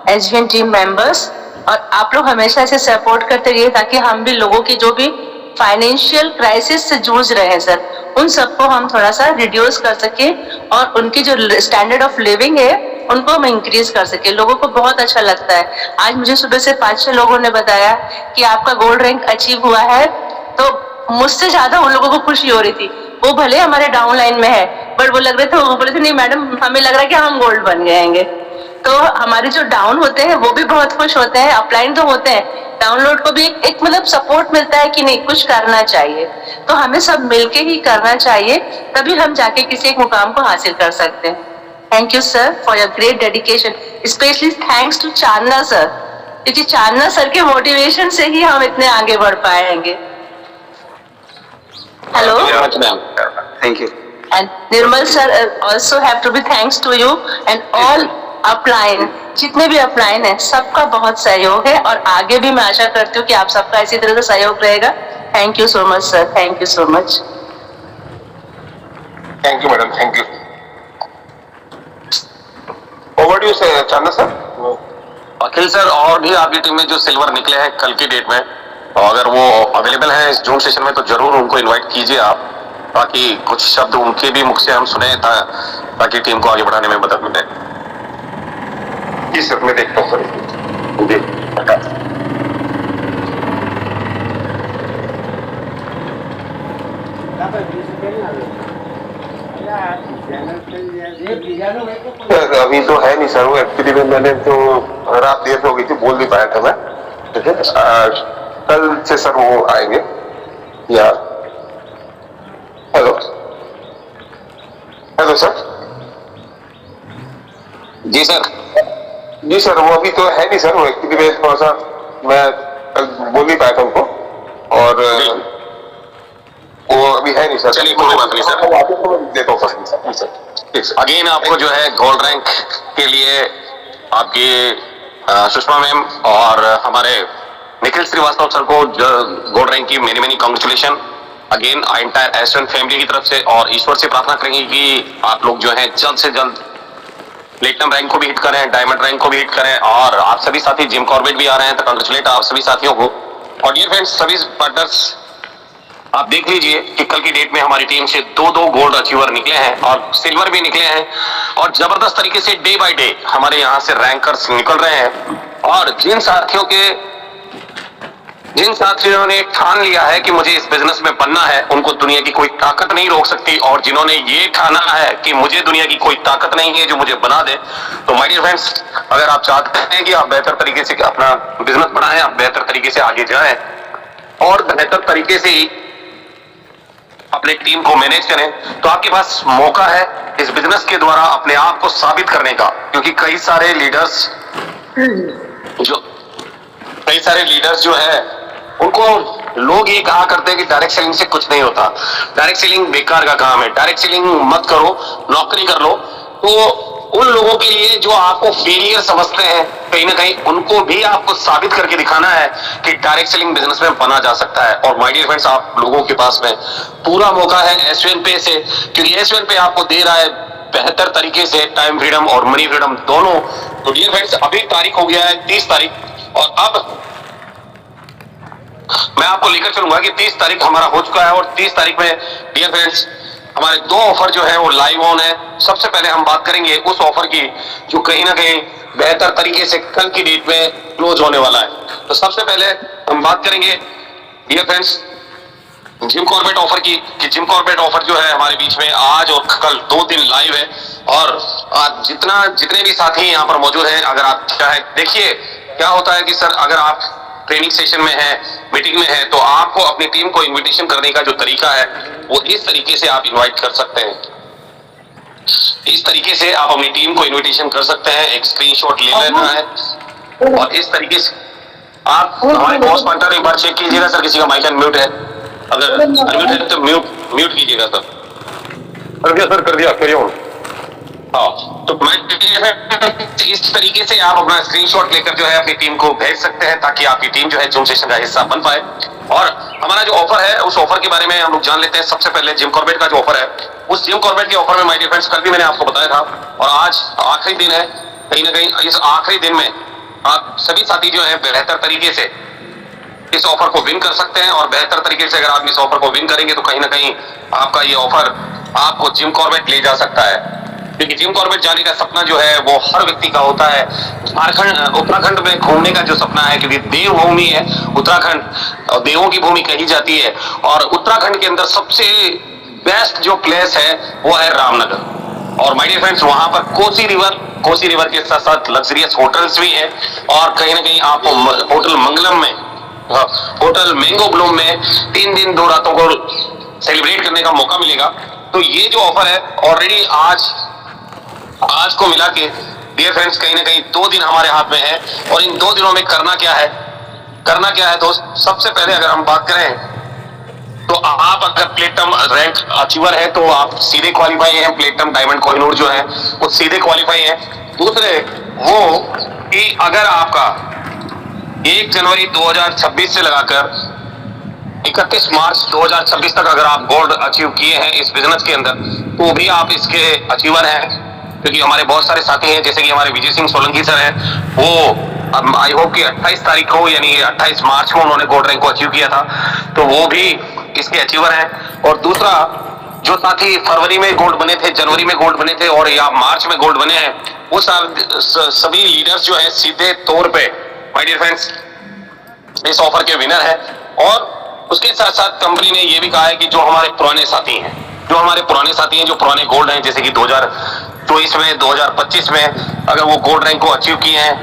SVN team members. और आप लोग हमेशा से सपोर्ट करते रहिए ताकि हम भी लोगों की जो भी फाइनेंशियल क्राइसिस से जूझ रहे हैं सर, उन सबको हम थोड़ा सा रिड्यूस कर सके और उनकी जो स्टैंडर्ड ऑफ लिविंग है उनको हम इंक्रीज कर सके। लोगों को बहुत अच्छा लगता है। आज मुझे सुबह से 5-6 लोगों ने बताया कि आपका गोल्ड रैंक अचीव हुआ है, तो मुझसे ज्यादा उन लोगों को खुशी हो रही थी। वो भले हमारे डाउन लाइन में है, बट वो लग रहे थे, वो बोले थे नहीं मैडम हमें लग रहा है कि हम गोल्ड बन गएंगे। तो हमारे जो डाउन होते हैं वो भी बहुत खुश होते हैं, अपलाइन तो होते हैं, डाउनलोड को भी एक मतलब सपोर्ट मिलता है कि नहीं कुछ करना चाहिए। तो हमें सब मिलके ही करना चाहिए, तभी हम जाके किसी एक मुकाम को हासिल कर सकते हैं। Thank you sir for your great dedication, specially thanks to Chandna sir, क्योंकि चांदना सर के मोटिवेशन से ही हम इतने आगे बढ़ पाएंगे। Hello, thank you. and Nirmal sir also have to be thanks to you and all upline, जितने भी अपलाइन है सबका बहुत सहयोग है और आगे भी मैं आशा करती हूँ कि आप सबका इसी तरह से सहयोग रहेगा। Thank you so much sir, thank you so much. Thank you madam, thank you. Over to you Chandna sir. Akhil sir, और भी आपकी टीम में जो सिल्वर निकले हैं कल की डेट में, तो अगर वो अवेलेबल हैं इस जून सेशन में तो जरूर उनको इनवाइट कीजिए आप, ताकि कुछ शब्द उनके भी मुख से हम सुने ताकि टीम को आगे बढ़ाने में मदद मिले। जी सर, मैं देखता हूँ सर। जी अभी तो है नहीं सर, वो एक्चुअली में मैंने तो रात देर हो गई थी, बोल नहीं पाया था मैं। ठीक है, कल से सर वो आएंगे। या हेलो हेलो सर। जी सर। जी सर, वो अभी तो है नहीं सर, वो एक्चुअली में थोड़ा सा मैं कल बोल नहीं पाया था उनको, और वो अभी है नहीं सर। चलिए कोई बात नहीं सर, देता हूँ सर। अगेन आपको जो है गोल्ड रैंक के लिए आपकी सुषमा मैम और हमारे निखिल श्रीवास्तव सर को गोल्ड रैंक की many congratulation again entire SN family की तरफ से, और ईश्वर से प्रार्थना करेंगे कि आप लोग जो है जल्द से जल्द प्लेटिनम रैंक को भी हिट करें, डायमंड रैंक को भी हिट करें। और आप सभी साथी जिम कॉर्बेट भी आ रहे हैं, तो कांग्रेचुलेट आप सभी साथियों को। और डियर फ्रेंड्स, सभी पार्टनर्स आप देख लीजिए कि कल की डेट में हमारी टीम से 2 गोल्ड अचीवर निकले हैं और सिल्वर भी निकले हैं, और जबरदस्त तरीके से डे बाय डे हमारे यहाँ से रैंकर्स निकल रहे हैं। और जिन साथियों के जिन साथियों ने ठान लिया है कि मुझे इस बिजनेस में बनना है, उनको दुनिया की कोई ताकत नहीं रोक सकती, और जिन्होंने ये ठाना है कि मुझे दुनिया की कोई ताकत नहीं है जो मुझे बना दे, तो माय डियर फ्रेंड्स, अगर आप चाहते हैं कि आप बेहतर तरीके से अपना बिजनेस बढ़ाएं, आप बेहतर तरीके से आगे जाएं और बेहतर तरीके से अपने टीम को मैनेज करें, तो आपके पास मौका है इस बिजनेस के द्वारा अपने आप को साबित करने का। क्योंकि कई सारे लीडर्स जो है, उनको लोग ये कहा करते हैं कि डायरेक्ट सेलिंग से कुछ नहीं होता, डायरेक्ट सेलिंग बेकार का काम है, डायरेक्ट सेलिंग मत करो, नौकरी कर लो। तो उन लोगों के लिए जो आपको फेलियर समझते हैं, कहीं ना कहीं उनको भी आपको साबित करके दिखाना है कि डायरेक्ट सेलिंग बिजनेस में बना जा सकता है। और माय डियर फ्रेंड्स, आप लोगों के पास में पूरा मौका है S1 पे से, क्योंकि S1 पे आपको दे रहा है बेहतर तरीके से टाइम फ्रीडम और मनी फ्रीडम दोनों। तो डियर फ्रेंड्स, अभी तारीख हो गया है 30 तारीख, और अब मैं आपको लेकर चलूंगा कि 30 तारीख हमारा हो चुका है, और 30 तारीख में डियर फ्रेंड्स हमारे 2 ऑफर जो है वो लाइव ऑन है। सबसे पहले हम बात करेंगे उस ऑफर की जो कहीं ना कहीं बेहतर तरीके से कल की डेट में क्लोज होने वाला है। तो सबसे पहले हम बात करेंगे dear friends Jim Corbett offer की, कि जिम कॉर्बेट ऑफर जो है हमारे बीच में आज और कल 2 दिन लाइव है। और आज जितने भी साथी यहाँ पर मौजूद हैं, अगर आप चाहे, देखिए क्या होता है कि सर अगर आप ट्रेनिंग सेशन में है, मीटिंग में है, तो आपको अपनी टीम को इनविटेशन करने का जो तरीका है वो इस तरीके से आप इनवाइट कर सकते हैं। इस तरीके से आप अपनी टीम को इनविटेशन कर सकते हैं, एक स्क्रीनशॉट ले लेना है, और इस तरीके से आप हमारे बॉस पार्टनर एक बार चेक कीजिएगा सर, किसी का माइक अनम्यूट है, अगर अनम्यूट है तो म्यूट कीजिएगा सर। कर दिया सर, कर दिया, कैरी ऑन। हाँ, तो इस तरीके से आप अपना स्क्रीनशॉट लेकर जो है अपनी टीम को भेज सकते हैं, ताकि आपकी टीम जो है जूम सेशन का हिस्सा बन पाए। और हमारा जो ऑफर है, उस ऑफर के बारे में हम लोग जान लेते हैं। सबसे पहले जिम कॉर्बेट का जो ऑफर है, उस जिम कॉर्बेट के ऑफर में माय डियर फ्रेंड्स कल भी मैंने आपको बताया था, और आज आखिरी दिन है। कहीं ना कहीं इस आखिरी दिन में आप सभी साथी जो है बेहतर तरीके से इस ऑफर को विन कर सकते हैं, और बेहतर तरीके से अगर आप इस ऑफर को विन करेंगे तो कहीं ना कहीं आपका ये ऑफर आपको जिम कॉर्बेट ले जा सकता है। क्योंकि जिम कॉर्बेट जाने का सपना जो है वो हर व्यक्ति का होता है। झारखंड उत्तराखंड में घूमने का जो सपना है, क्योंकि देवभूमि है उत्तराखंड, और देवों की भूमि कही जाती है, और उत्तराखंड के अंदर सबसे बेस्ट जो प्लेस है वो है रामनगर। और माय डियर फ्रेंड्स, वहां पर कोसी रिवर के साथ साथ लग्जरियस होटल्स भी हैं, और कहीं ना कहीं आपको होटल मंगलम में, होटल मैंगो ब्लूम में 3 दिन 2 रातों को सेलिब्रेट करने का मौका मिलेगा। तो ये जो ऑफर है ऑलरेडी आज को मिला के डियर फ्रेंड्स कहीं ना कहीं 2 दिन हमारे हाथ में है। और इन 2 दिनों में करना क्या है दोस्त, सबसे पहले अगर हम बात करें तो आप अगर प्लेटिनम रैंक अचीवर है तो आप सीधे क्वालिफाई हैं, प्लेटिनम डायमंड कोहिनूर जो है वो सीधे क्वालिफाई है। दूसरे वो कि अगर आपका 1 जनवरी 2026 से लगाकर 31 मार्च 2026 तक अगर आप गोल्ड अचीव किए हैं इस बिजनेस के अंदर, तो भी आप इसके अचीवर हैं। क्योंकि हमारे बहुत सारे साथी हैं, जैसे कि हमारे विजय सिंह सोलंकी सर हैं, वो आई होप कि 28 तारीख को यानी 28 मार्च को उन्होंने गोल्ड रैंक को अचीव किया था, तो वो भी इसके अचीवर हैं। और दूसरा, जो साथी फरवरी में गोल्ड बने थे, जनवरी में गोल्ड बने थे और या मार्च में गोल्ड बने हैं, वो सभी लीडर्स जो है सीधे तौर पे माय डियर फ्रेंड्स इस ऑफर के विनर है। और उसके साथ साथ कंपनी ने ये भी कहा है कि जो हमारे पुराने साथी हैं, जो पुराने गोल्ड हैं, जैसे कि 2024 में 2025 में अगर वो गोल्ड रैंक को अचीव किए हैं,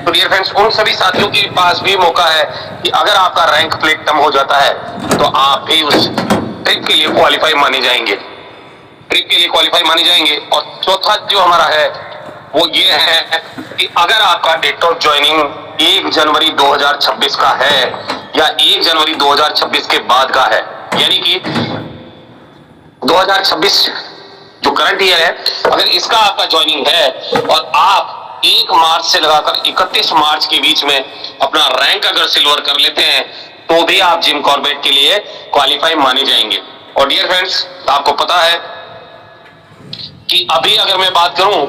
तो डियर फ्रेंड्स उन सभी साथियों के पास भी मौका है कि अगर आपका रैंक प्लेटिनम हो जाता है तो आप भी उस ट्रिप के लिए क्वालिफाई माने जाएंगे। और चौथा जो हमारा है वो ये है कि अगर आपका डेट ऑफ ज्वाइनिंग 1 जनवरी 2026 का है या 1 जनवरी 2026 के बाद का है, यानी कि 2026 जो करंट ईयर है, अगर इसका आपका ज्वाइनिंग है और आप 1 मार्च से लगाकर 31 मार्च के बीच में अपना रैंक अगर सिल्वर कर लेते हैं, तो भी आप जिम कॉर्बेट के लिए क्वालिफाई माने जाएंगे। और डियर फ्रेंड्स, आपको पता है कि अभी अगर मैं बात करूं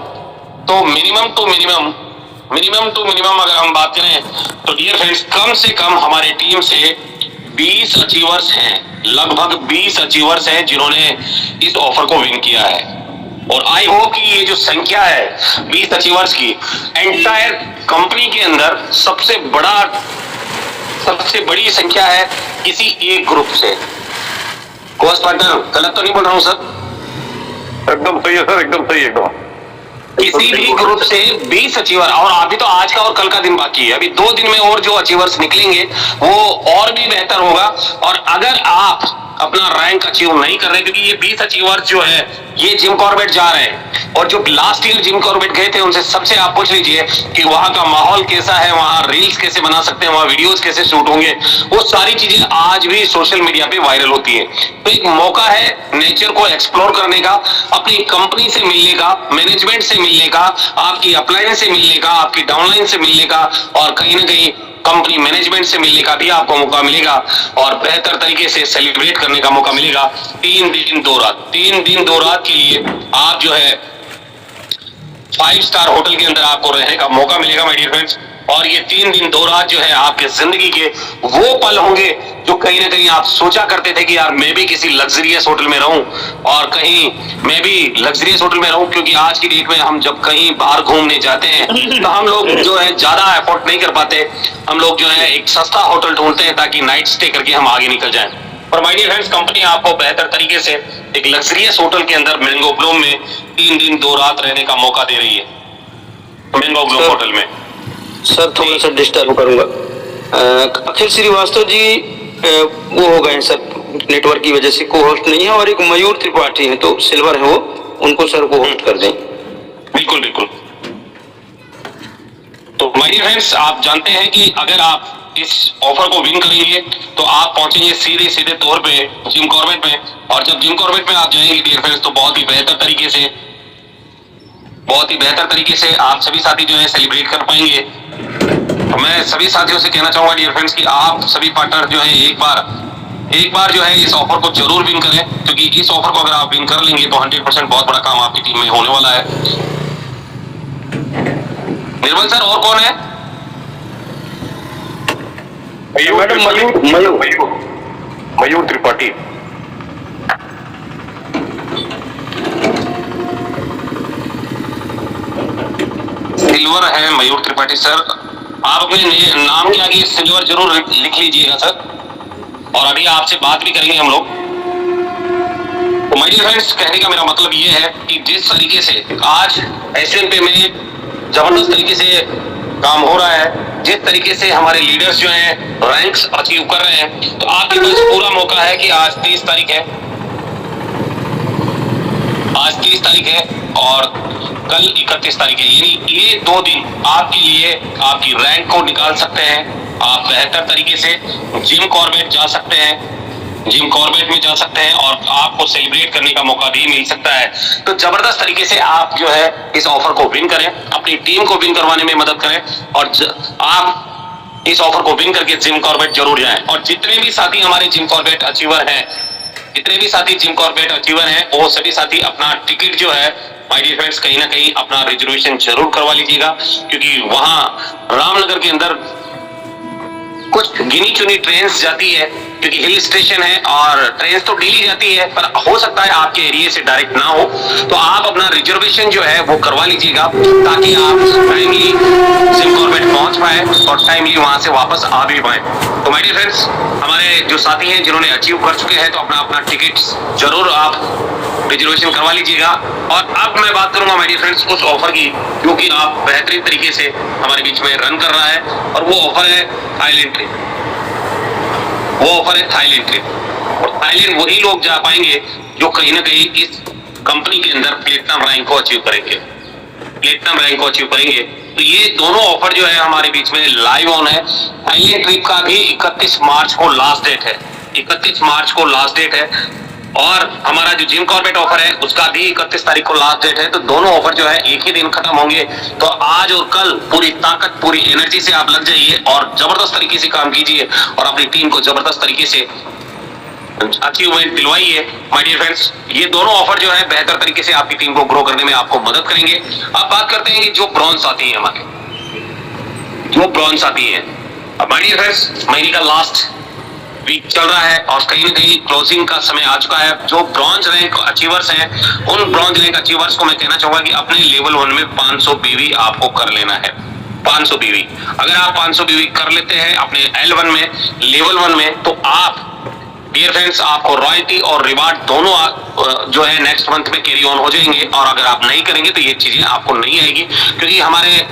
तो मिनिमम टू मिनिमम अगर हम बात करें तो डियर फ्रेंड्स कम से कम हमारी टीम से 20 अचीवर्स हैं, लगभग 20 अचीवर्स हैं जिन्होंने इस ऑफर को विन किया है। और आई होप कि ये जो संख्या है 20 अचीवर्स की एंटायर कंपनी के अंदर सबसे बड़ी संख्या है किसी एक ग्रुप से। कोस्ट पार्टनर गलत तो नहीं बोल रहा हूं सर? एकदम सही है सर, एकदम सही है, एकदम। किसी भी ग्रुप से 20 अचीवर, और अभी तो आज का और कल का दिन बाकी है, अभी 2 दिन में और जो अचीवर्स निकलेंगे वो और भी बेहतर होगा। और अगर आप अपना रैंक अचीव नहीं कर रहे, क्योंकि ये 20 अचीवर्स जो है ये जिम कॉर्बेट जा रहे हैं, और जो लास्ट ईयर जिम कॉर्बेट गए थे उनसे सबसे आप पूछ लीजिए कि वहां का माहौल कैसा है, वहां रील्स कैसे बना सकते हैं, वहां वीडियोस कैसे शूट होंगे, वो सारी चीजें आज भी सोशल मीडिया पे वायरल होती है। तो एक मौका है नेचर को एक्सप्लोर करने का, अपनी कंपनी से मिलने का, मैनेजमेंट से मिलने का, आपकी अपलाइन से मिलने का, आपकी डाउनलाइन से मिलने का, और कहीं ना कहीं कंपनी मैनेजमेंट से मिलने का भी आपको मौका मिलेगा, और बेहतर तरीके से सेलिब्रेट करने का मौका मिलेगा। 3 दिन 2 रात के लिए आप जो है 5 स्टार होटल के अंदर आपको रहने का मौका मिलेगा माय डियर फ्रेंड्स। और ये 3 दिन 2 रात जो है आपके जिंदगी के वो पल होंगे जो कहीं ना कहीं आप सोचा करते थे कि यार मैं भी किसी लग्जरियस होटल में रहूं, और कहीं मैं भी लग्जरियस होटल में रहूं, क्योंकि आज की डेट में हम जब कहीं बाहर घूमने जाते हैं तो हम लोग जो है ज्यादा एफर्ट नहीं कर पाते, हम लोग जो है एक सस्ता होटल ढूंढते हैं ताकि नाइट स्टे करके हम आगे निकल जाएं। और माय डियर फ्रेंड्स, कंपनी आपको बेहतर तरीके से एक लग्जरियस होटल के अंदर मैंगो ब्लूम में 3 दिन 2 रात रहने का मौका दे रही है, मैंगो ब्लूम होटल में। सर थोड़ा सा डिस्टर्ब करूंगा। अखिल श्रीवास्तव जी वो हो गए हैं सर, नेटवर्क की वजह से को होस्ट नहीं है, और एक मयूर त्रिपाठी है तो सिल्वर है वो, उनको सर को होस्ट कर दें। बिल्कुल बिल्कुल। तो माय डियर फ्रेंड्स, आप जानते हैं कि अगर आप इस ऑफर को विन करेंगे तो आप पहुंचेंगे सीधे तौर पे जिम कॉर्बेट में, और जब जिम कॉर्बेट में आप जाएंगे डियर फ्रेंड्स तो बहुत ही बेहतर तरीके से आप सभी साथी जो है सेलिब्रेट कर पाएंगे। तो मैं सभी साथियों से कहना चाहूंगा डियर फ्रेंड्स कि आप सभी पार्टनर जो है एक बार जो है इस ऑफर को जरूर विन करें, क्योंकि इस ऑफर को अगर आप विन कर लेंगे तो 100% बहुत बड़ा काम आपकी टीम में होने वाला है। निर्मल सर, और कौन है? मयूर त्रिपाठी। सिल्वर है मयूर त्रिपाठी सर। आप अपने नाम के आगे सिल्वर जरूर लिख लीजिएगा सर, और अभी आपसे बात भी करेंगे हम लोग। तो माय डियर फ्रेंड्स, कहने का मेरा मतलब ये है कि जिस तरीके से आज एशियन पे में जबरदस्त तरीके से काम हो रहा है, जिस तरीके से हमारे लीडर्स जो हैं रैंक्स अचीव कर रहे हैं, तो आपके पास पूरा मौका है कि आज 30 तारीख है, और कल 31 तारीख है, यानी ये 2 दिन आपके लिए आपकी रैंक को निकाल सकते हैं। आप बेहतर तरीके से जिम कॉर्बेट में जा सकते हैं और आपको सेलिब्रेट करने का मौका भी मिल सकता है। तो जबरदस्त तरीके से आप जो है इस ऑफर को विन करें, अपनी टीम को विन करवाने में मदद करें, और आप इस ऑफर को विन करके जिम कॉर्बेट जरूर जाएं। और जितने भी साथी हमारे जिम कॉर्बेट अचीवर हैं, वो सभी साथी अपना टिकट जो है माय डियर फ्रेंड्स कहीं ना कहीं अपना रिजर्वेशन जरूर करवा लीजिएगा, क्योंकि वहां रामनगर के अंदर कुछ गिनी चुनी ट्रेन जाती है, क्योंकि हिल स्टेशन है और ट्रेन तो डेली जाती है, पर हो सकता है आपके एरिया से डायरेक्ट ना हो, तो आप अपना रिजर्वेशन जो है वो करवा लीजिएगा ताकि आप टाइमली जिम कॉर्बेट पहुंच पाए और टाइमली वहां से वापस आ भी पाए। तो माय डियर फ्रेंड्स, हमारे जो साथी हैं जिन्होंने अचीव कर चुके हैं, तो अपना टिकट जरूर आप रिजर्वेशन करवा लीजिएगा। और अब मैं बात करूंगा माय डियर फ्रेंड्स उस ऑफर की जो कि आप बेहतरीन तरीके से हमारे बीच में रन कर रहा है, और वो ऑफर है थाईलैंड ट्रिप। और थाईलैंड वही लोग जा पाएंगे जो कहीं ना कहीं इस कंपनी के अंदर प्लेटिनम रैंक को अचीव करेंगे। तो ये दोनों ऑफर जो है हमारे बीच में लाइव ऑन है। थाईलैंड ट्रिप का भी 31 मार्च को लास्ट डेट है, और हमारा जो जिम कॉर्बेट ऑफर है उसका भी 31 तारीख को लास्ट डेट है। तो दोनों ऑफर जो है एक ही दिन खत्म होंगे। तो आज और कल पूरी ताकत, पूरी एनर्जी से आप लग जाइए और जबरदस्त तरीके से काम कीजिए और अपनी टीम को जबरदस्त तरीके से अचीवमेंट दिलवाइए। माय डियर फ्रेंड्स, ये दोनों ऑफर जो है बेहतर तरीके से आपकी टीम को ग्रो करने में आपको मदद करेंगे। अब बात करते हैं कि जो ब्रॉन्ज साथी हैं अब माय डियर फ्रेंड्स, महीने का लास्ट वीक चल रहा है और कहीं ना कहीं क्लोजिंग का समय आ चुका है। जो ब्रॉन्ज रैंक अचीवर्स हैं, उन ब्रॉन्ज रैंक अचीवर्स को मैं कहना चाहूंगा कि अपने लेवल 1 में 500 बीवी आपको कर लेना है। 500 बीवी अगर आप 500 बीवी कर लेते हैं अपने L1 में, लेवल 1 में, तो आप डियर फ्रेंड्स आपको रॉयल्टी और रिवार्ड दोनों जो है नेक्स्ट मंथ में कैरी ऑन हो जाएंगे। और अगर आप नहीं करेंगे तो ये चीजें आपको नहीं आएगी, क्योंकि हमारे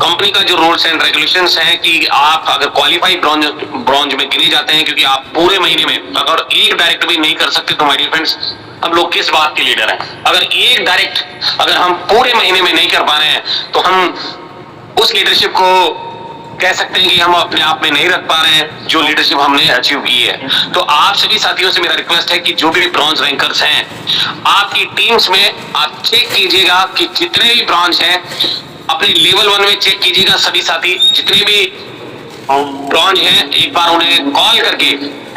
कंपनी का जो रूल्स एंड रेगुलेशंस हैं कि आप अगर क्वालिफाइड ब्रॉन्ज में गिने जाते हैं, क्योंकि आप पूरे महीने में अगर एक डायरेक्ट भी नहीं कर सकते तो माय डियर फ्रेंड्स हम लोग किस बात के लीडर हैं। अगर एक डायरेक्ट अगर हम पूरे महीने में नहीं कर पा रहे हैं तो हम उस लीडरशिप को कह सकते हैं कि हम अपने आप में नहीं रख पा रहे हैं जो लीडरशिप हमने अचीव की है। तो आप सभी साथियों से मेरा रिक्वेस्ट है कि जो भी ब्रॉन्ज रैंकर्स हैं आपकी टीम्स में आप चेक कीजिएगा कि जितने भी ब्रॉन्ज हैं अपने लेवल 1 में चेक कीजिएगा। सभी साथी जितने भी ब्रॉन्ज हैं एक बार उन्हें कॉल करके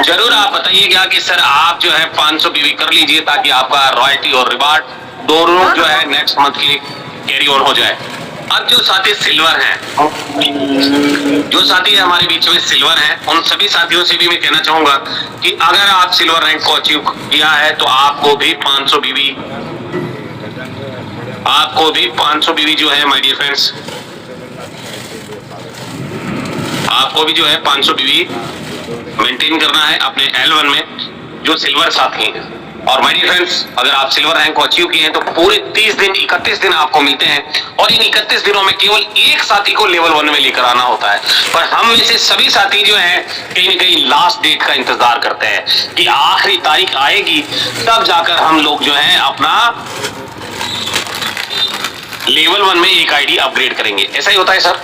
जरूर आप बताइएगा कि सर आप जो है 500 बीवी कर लीजिए, ताकि आपका रॉयल्टी और रिवार्ड दोनों जो है नेक्स्ट मंथ के लिए कैरी ऑन हो जाए। अब जो साथी सिल्वर हैं, जो साथी हमारे बीच में सिल्वर हैं, उन सभी साथियों से भी मैं कहना चाहूंगा कि अगर आप सिल्वर रैंक को अचीव किया है तो आपको भी 500 बीवी जो है माय डियर फ्रेंड्स, आपको भी जो है 500 बीवी मेंटेन करना है अपने L1 में जो सिल्वर साथी हैं। और माय डियर फ्रेंड्स अगर आप सिल्वर रैंक को अचीव किए हैं तो पूरे 30 दिन 31 दिन आपको मिलते हैं और इन 31 दिनों में केवल एक साथी को लेवल 1 में लेकर आना होता है। पर हम में से सभी साथी जो हैं कहीं ना कहीं लास्ट डेट का इंतजार करते हैं कि आखिरी तारीख आएगी तब जाकर हम लोग जो है अपना लेवल 1 में एक आईडी अपग्रेड करेंगे। ऐसा ही होता है सर,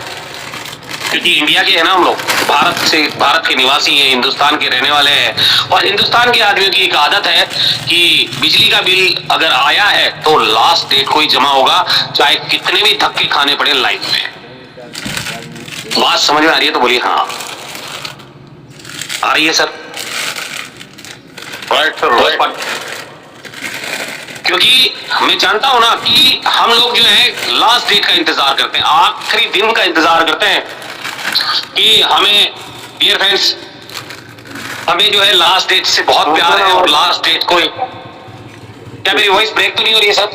क्योंकि इंडिया के है ना हम लोग, भारत के निवासी हैं, हिंदुस्तान के रहने वाले हैं। और हिंदुस्तान के आदमियों की एक आदत है कि बिजली का बिल अगर आया है तो लास्ट डेट को ही जमा होगा, चाहे कितने भी धक्के खाने पड़े लाइफ में। बात समझ में आ रही है तो बोलिए हाँ आ रही है सर। राइट सर, क्योंकि मैं जानता हूं ना कि हम लोग जो है लास्ट डेट का इंतजार करते हैं, आखिरी दिन का इंतजार करते हैं कि हमें डियर फ्रेंड्स हमें जो है लास्ट डेट से बहुत प्यार है और लास्ट डेट को क्या मेरी वॉइस ब्रेक तो नहीं हो रही है सर?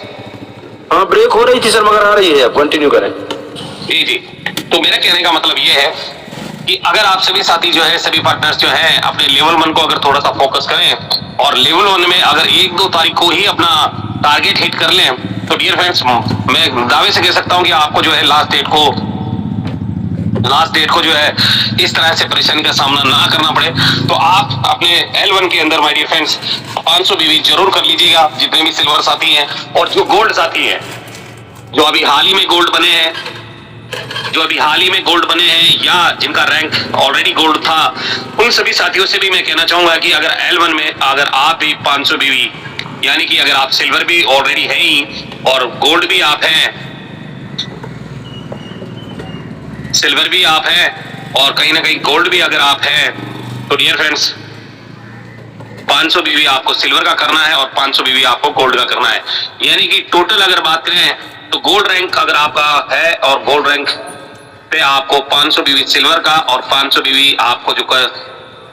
हाँ ब्रेक हो रही थी सर, मगर आ रही है, आप कंटिन्यू करें। जी जी, तो मेरा कहने का मतलब ये है कि अगर आप सभी साथी जो है सभी पार्टनर्स जो है अपने लेवल 1 को अगर थोड़ा सा फोकस करें और लेवल 1 में अगर 1-2 तारीख को ही अपना टारगेट हिट कर लें तो डियर फ्रेंड्स मैं दावे से कह सकता हूं कि आपको जो है लास्ट डेट को जो है इस तरह से परेशानी का सामना ना करना पड़े। तो आप अपने L1 के अंदर माय डियर फ्रेंड्स 500 बीवी जरूर कर लीजिएगा जितने भी सिल्वर साथी हैं। और जो गोल्ड साथी हैं जो अभी हाल ही में गोल्ड बने हैं या जिनका रैंक ऑलरेडी गोल्ड था, उन सभी साथियों से भी मैं कहना चाहूंगा कि अगर L1 में अगर आप भी 500 बीवी यानी कि अगर आप सिल्वर भी ऑलरेडी है ही और गोल्ड भी आप हैं, सिल्वर भी आप हैं और कहीं ना कहीं गोल्ड भी अगर आप हैं तो डियर फ्रेंड्स 500 बीवी आपको सिल्वर का करना है और 500 बीवी आपको गोल्ड का करना है। यानी कि टोटल अगर बात करें तो गोल्ड रैंक अगर आपका है और गोल्ड रैंक पे आपको 500 बीवी सिल्वर का और 500 बीवी आपको जो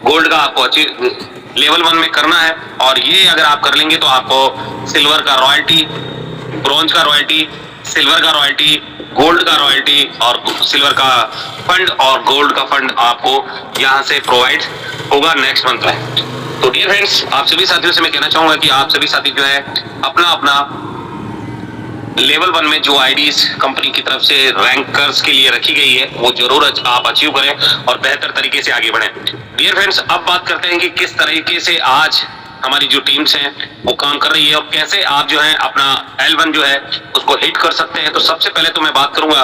गोल्ड का आपको लेवल 1 में करना है। और ये अगर आप कर लेंगे तो आपको सिल्वर का रॉयल्टी, ब्रॉन्ज का रॉयल्टी, सिल्वर का रॉयल्टी, गोल्ड का रॉयल्टी और सिल्वर का फंड और गोल्ड का फंड आपको यहाँ से प्रोवाइड होगा नेक्स्ट मंथ में। तो डियर फ्रेंड्स आप सभी साथियों से मैं कहना चाहूंगा कि आप सभी साथी जो है अपना अपना लेवल 1 में जो आईडीज कंपनी की तरफ से रैंकर्स के लिए रखी गई है वो जरूर आप अचीव करें और बेहतर तरीके से आगे बढ़ें। डियर फ्रेंड्स अब बात करते हैं कि किस तरीके से आज हमारी जो टीम्स हैं वो काम कर रही है और कैसे आप जो है अपना L1 जो है उसको हिट कर सकते हैं। तो सबसे पहले तो मैं बात करूंगा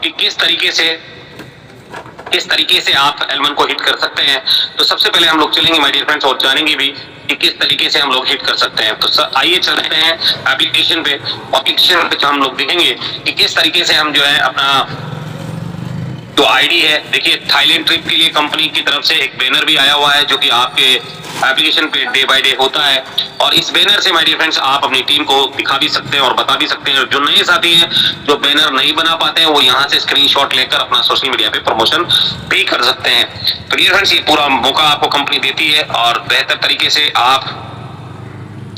कि किस तरीके से आप L1 को हिट कर सकते हैं। तो सबसे पहले हम लोग चलेंगे माय डियर फ्रेंड्स और जानेंगे भी कि किस तरीके से हम लोग हिट कर सकते हैं। तो आइए चलते हैं एप्लीकेशन पे हम लोग देखेंगे कि किस तरीके से हम जो है अपना जो आईडी है, देखिए थाईलैंड ट्रिप के लिए कंपनी की तरफ से एक बैनर भी आया हुआ है जो कि आपके एप्लीकेशन पे डे बाय डे होता है और इस बैनर से माय डियर फ्रेंड्स आप अपनी टीम को दिखा भी सकते हैं और बता भी सकते हैं। जो नए साथी हैं जो बैनर नहीं बना पाते हैं वो यहाँ से स्क्रीनशॉट लेकर अपना सोशल मीडिया पे प्रमोशन भी कर सकते हैं। तो डियर फ्रेंड्स, ये पूरा मौका आपको कंपनी देती है और बेहतर तरीके से आप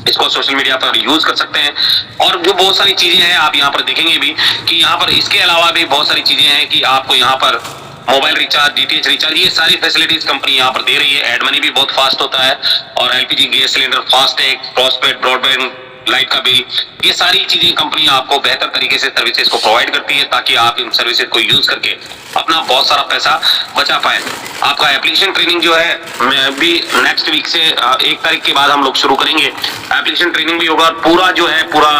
इसको सोशल मीडिया पर यूज कर सकते हैं। और जो बहुत सारी चीजें हैं आप यहाँ पर देखेंगे भी कि यहाँ पर इसके अलावा भी बहुत सारी चीजें हैं कि आपको यहाँ पर मोबाइल रिचार्ज, डीटीएच रिचार्ज, ये सारी फैसिलिटीज कंपनी यहाँ पर दे रही है। एड मनी भी बहुत फास्ट होता है और LPG gas cylinder, FASTag, postpaid, broadband, light का बिल, ये सारी चीजें कंपनी आपको बेहतर तरीके से सर्विसेज को प्रोवाइड करती है ताकि आप इन सर्विसेज को यूज करके अपना बहुत सारा पैसा बचा पाए। आपका एप्लीकेशन ट्रेनिंग जो है मैं भी नेक्स्ट वीक से 1 तारीख के बाद हम लोग शुरू करेंगे। एप्लीकेशन ट्रेनिंग भी होगा, पूरा जो है पूरा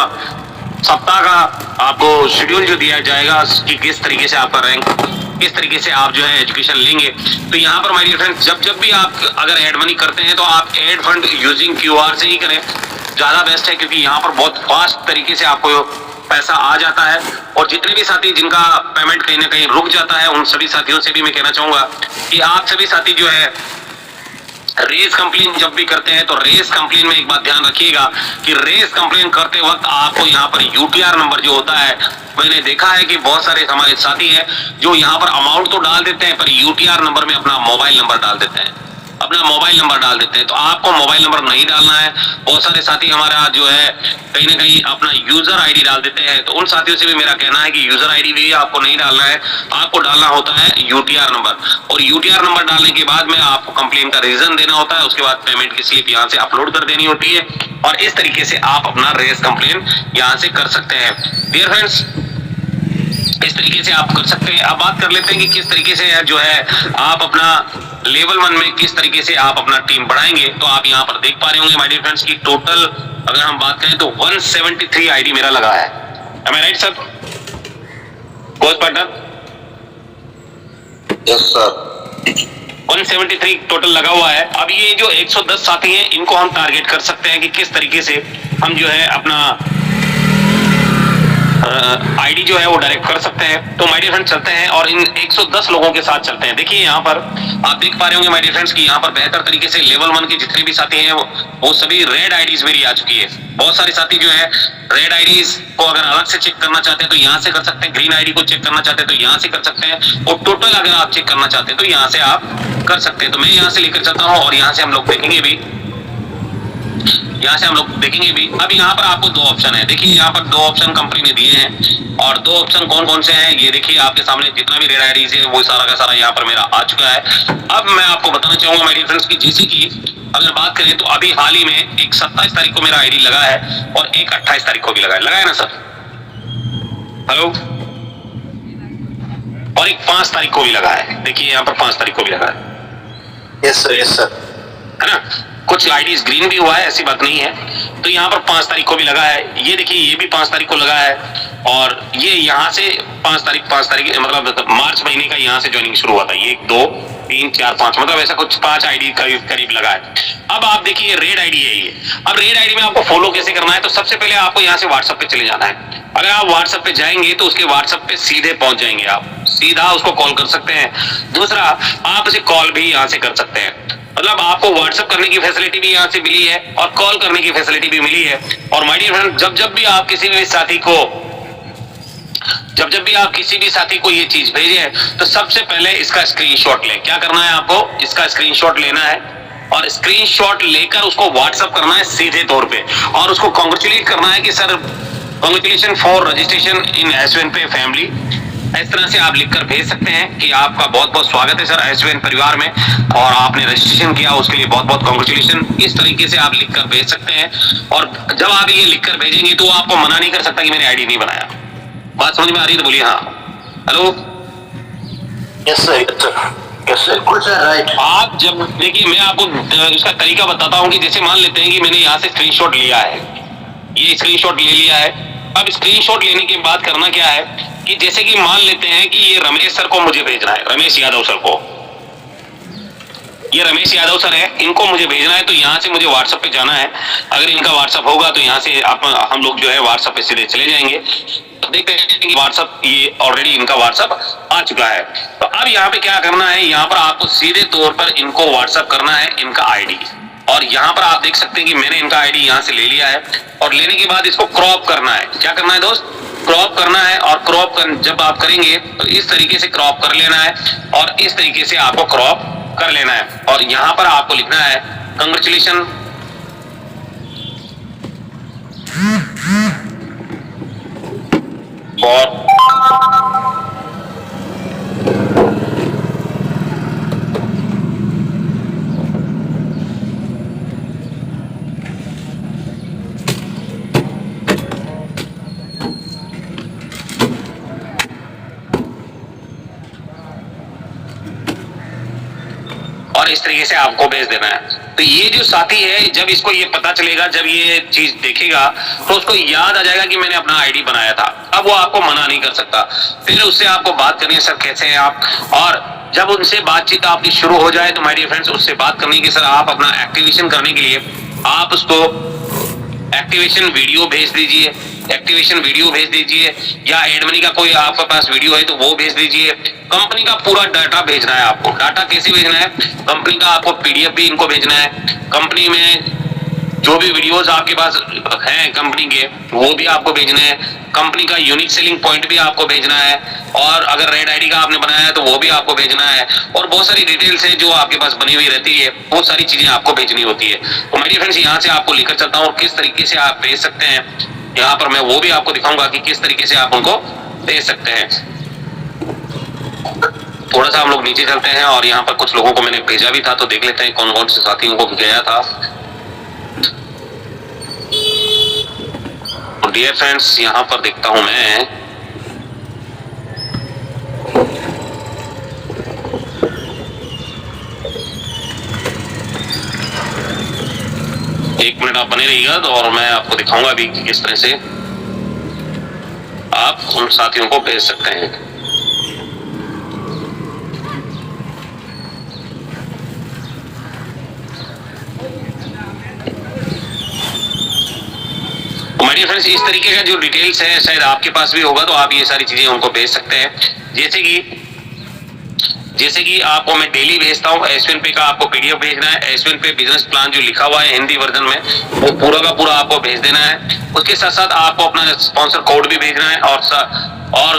सप्ताह का आपको शेड्यूल जो दिया जाएगा कि किस तरीके से आपका रैंक, किस तरीके से आप जो है एजुकेशन लेंगे। तो यहाँ पर माय डियर फ्रेंड्स, जब भी आप अगर एड मनी करते हैं तो आप एड फंड यूजिंग क्यूआर से ही करें, ज्यादा बेस्ट है, क्योंकि यहाँ पर बहुत फास्ट तरीके से आपको पैसा आ जाता है। और जितने भी साथी जिनका पेमेंट कहीं ना कहीं रुक जाता है उन सभी साथियों से भी मैं कहना चाहूंगा कि आप सभी साथी जो है रेस कंप्लेन जब भी करते हैं तो रेस कंप्लेन में एक बात ध्यान रखिएगा कि रेस कंप्लेन करते वक्त आपको यहाँ पर यूटीआर नंबर जो होता है, मैंने देखा है कि बहुत सारे हमारे साथी हैं जो यहाँ पर अमाउंट तो डाल देते हैं पर यूटीआर नंबर में अपना मोबाइल नंबर डाल देते हैं, अपना मोबाइल नंबर डाल देते हैं। तो आपको मोबाइल नंबर नहीं डालना है। बहुत सारे साथी हमारा जो है कहीं ना कहीं अपना यूजर आईडी डाल देते हैं, तो उन साथियों से भी मेरा कहना है कि यूजर आईडी भी आपको नहीं डालना है, आपको डालना होता है यूटीआर नंबर। और यूटीआर नंबर डालने के बाद में आपको कंप्लेन का रीजन देना होता है, उसके बाद पेमेंट की स्लिप यहाँ से अपलोड कर देनी होती है और इस तरीके से आप अपना रेस कंप्लेन यहाँ से कर सकते हैं। डियर फ्रेंड्स, इस तरीके से आप कर सकते हैं। अब बात कर लेते हैं कि किस तरीके से जो है आप अपना लेवल 1 में किस तरीके से आप अपना टीम बढ़ाएंगे। तो आप यहाँ पर देख पा रहे होंगे माय डियर फ्रेंड्स की टोटल अगर हम बात करें तो 173 आईडी मेरा लगा है। Am I right sir? Coach partner? Yes sir. 173 total लगा हुआ है। अब ये जो 110 साथी हैं इनको हम टारगेट कर सकते हैं कि किस तरीके से हम जो है अपना आईडी जो है वो डायरेक्ट कर सकते हैं। तो माय डियर फ्रेंड्स चलते हैं और इन 110 लोगों के साथ चलते हैं। देखिए यहाँ पर आप देख पा रहे होंगे माय डियर फ्रेंड्स कि यहाँ पर बेहतर तरीके से लेवल 1 के जितने भी साथी हैं वो सभी रेड आईडीज मेरी आ चुकी है। बहुत सारे साथी जो है रेड आईडीज को अगर अलग से चेक करना चाहते हैं तो यहाँ से कर सकते हैं, ग्रीन आईडी को चेक करना चाहते हैं तो यहाँ से कर सकते हैं और टोटल अगर आप चेक करना चाहते हैं तो यहाँ से आप कर सकते हैं। तो मैं यहाँ से लेकर चलता हूँ और यहाँ से हम लोग देखेंगे भी, यहाँ से हम लोग देखेंगे भी। अब यहाँ पर आपको 2 ऑप्शन है। देखिए यहाँ पर 2 ऑप्शन कंपनी ने दिए हैं और 2 ऑप्शन कौन कौन से हैं ये देखिए आपके सामने। जितना भी रेड आईडीज है वो सारा का सारा यहाँ पर मेरा आ चुका है। अब मैं आपको बताना चाहूंगा माय डियर फ्रेंड्स की जैसे कि अगर बात करें तो अभी हाल ही में एक 27 तारीख को मेरा आईडी लगा है और एक 28 तारीख को भी लगा है ना सर? हेलो? और एक 5 तारीख को भी लगा है। देखिए यहाँ पर 5 तारीख को भी लगा है। Yes sir. है ना? कुछ आईडीज ग्रीन भी हुआ है, ऐसी बात नहीं है। तो यहाँ पर 5 तारीख को भी लगा है। ये देखिए ये भी 5 तारीख को लगा है और ये यहाँ से 5 तारीख मतलब मार्च महीने का यहाँ से ज्वाइनिंग शुरू हुआ था। ये 1 2 3 4 5 मतलब ऐसा कुछ 5 आईडी करीब लगा है। अब आप देखिए रेड आईडी है ये। अब रेड आईडी में आपको फॉलो कैसे करना है? तो सबसे पहले आपको यहाँ से व्हाट्सएप पे चले जाना है। अगर आप व्हाट्सएप पे जाएंगे तो उसके व्हाट्सएप पे सीधे पहुंच जाएंगे, आप सीधा उसको कॉल कर सकते हैं। दूसरा, आप उसे कॉल भी यहाँ से कर सकते हैं। मतलब आपको व्हाट्सएप करने की फैसिलिटी भी यहाँ से मिली है और कॉल करने की फैसिलिटी भी मिली है। और माय डियर फ्रेंड, जब भी आप किसी भी साथी को ये चीज भेजे तो सबसे पहले इसका स्क्रीनशॉट लें। क्या करना है आपको? इसका स्क्रीनशॉट लेना है और स्क्रीनशॉट लेकर उसको व्हाट्सएप करना है सीधे तौर पे और उसको कांग्रेचुलेट करना है कि sir congratulation for registration in SVNPay family. इस तरह से आप लिखकर भेज सकते हैं कि आपका बहुत बहुत स्वागत है सर SVN परिवार में और आपने रजिस्ट्रेशन किया उसके लिए बहुत बहुत कांग्रेचुलेशन। इस तरीके से आप लिखकर भेज सकते हैं और जब आप ये लिखकर भेजेंगे तो आपको मना नहीं कर सकता कि मैंने आईडी नहीं बनाया। बात समझ में आ रही है तो बोलिए हाँ। हेलो? Yes sir. बिल्कुल सर, राइट। आप जब देखिए मैं आपको इसका तरीका बताता हूँ कि जैसे मान लेते हैं कि मैंने यहाँ से स्क्रीनशॉट लिया है, ये स्क्रीनशॉट ले लिया है। अब स्क्रीनशॉट लेने के बाद करना क्या है कि जैसे कि मान लेते हैं कि ये रमेश सर को मुझे भेजना है, रमेश यादव सर को, ये रमेश यादव सर है, इनको मुझे भेजना है। तो यहाँ से मुझे व्हाट्सएप पे जाना है। अगर इनका व्हाट्सएप होगा तो यहाँ से हम लोग जो है व्हाट्सएप पे सीधे चले जाएंगे। तो देखते हैं कि व्हाट्सएप ये ऑलरेडी इनका व्हाट्सएप आ चुका है। तो अब यहाँ पे क्या करना है, यहाँ पर आपको सीधे तौर पर इनको व्हाट्सएप करना है इनका आईडी। और यहाँ पर आप देख सकते हैं कि मैंने इनका आईडी यहाँ से ले लिया है और लेने के बाद इसको क्रॉप करना है। क्या करना है दोस्त? क्रॉप करना है। और क्रॉप जब आप करेंगे तो इस तरीके से क्रॉप कर लेना है और इस तरीके से आपको क्रॉप कर लेना है और यहाँ पर आपको लिखना है कंग्रेचुलेशन फॉर और इस तरीके से आपको भेज देना है। तो ये जो साथी है, जब इसको ये पता चलेगा, जब ये चीज देखेगा तो उसको याद आ जाएगा कि मैंने अपना आईडी बनाया था। अब वो आपको मना नहीं कर सकता। फिर उससे आपको बात करनी है, सर कैसे हैं आप, और जब उनसे बातचीत आपकी शुरू हो जाए तो माय डियर फ्रेंड्स उससे बात करनी कि सर आप अपना एक्टिवेशन करने के लिए आप उसको एक्टिवेशन वीडियो भेज दीजिए, एक्टिवेशन वीडियो भेज दीजिए, या एड मनी का कोई आपके पास वीडियो है तो वो भेज दीजिए। कंपनी का पूरा डाटा भेजना है आपको। डाटा कैसे भेजना है? कंपनी का आपको पीडीएफ भी इनको भेजना है। कंपनी में जो भी वीडियोस आपके पास हैं कंपनी के वो भी आपको भेजने हैं। कंपनी का यूनिक सेलिंग पॉइंट भी आपको भेजना है और अगर रेड आईडी का आपने बनाया है तो वो भी आपको भेजना है और बहुत सारी डिटेल्स है जो आपके पास बनी हुई रहती है, वो सारी चीजें आपको भेजनी होती है। तो माय डियर फ्रेंड्स यहाँ से आपको लेकर चलता हूँ और किस तरीके से आप भेज सकते हैं। यहाँ पर मैं वो भी आपको दिखाऊंगा कि किस तरीके से आप उनको भेज सकते हैं। थोड़ा सा हम लोग नीचे चलते हैं और यहाँ पर कुछ लोगों को मैंने भेजा भी था तो देख लेते हैं कौन कौन से साथियों को गया था। और डियर फ्रेंड्स यहाँ पर देखता हूं मैं एक मिनट आप बने रहिएगा तो और मैं आपको दिखाऊंगा अभी कि किस तरह से आप उन साथियों को भेज सकते हैं। माय डियर फ्रेंड्स इस तरीके का जो डिटेल्स है शायद आपके पास भी होगा तो आप ये सारी चीजें उनको भेज सकते हैं। जैसे कि आपको मैं डेली भेजता हूँ, एसवन पे का आपको पीडीएफ भेजना है। एसवन पे बिजनेस प्लान जो लिखा हुआ है हिंदी वर्जन में वो पूरा का पूरा आपको भेज देना है। उसके साथ साथ आपको अपना स्पॉन्सर कोड भी भेजना है और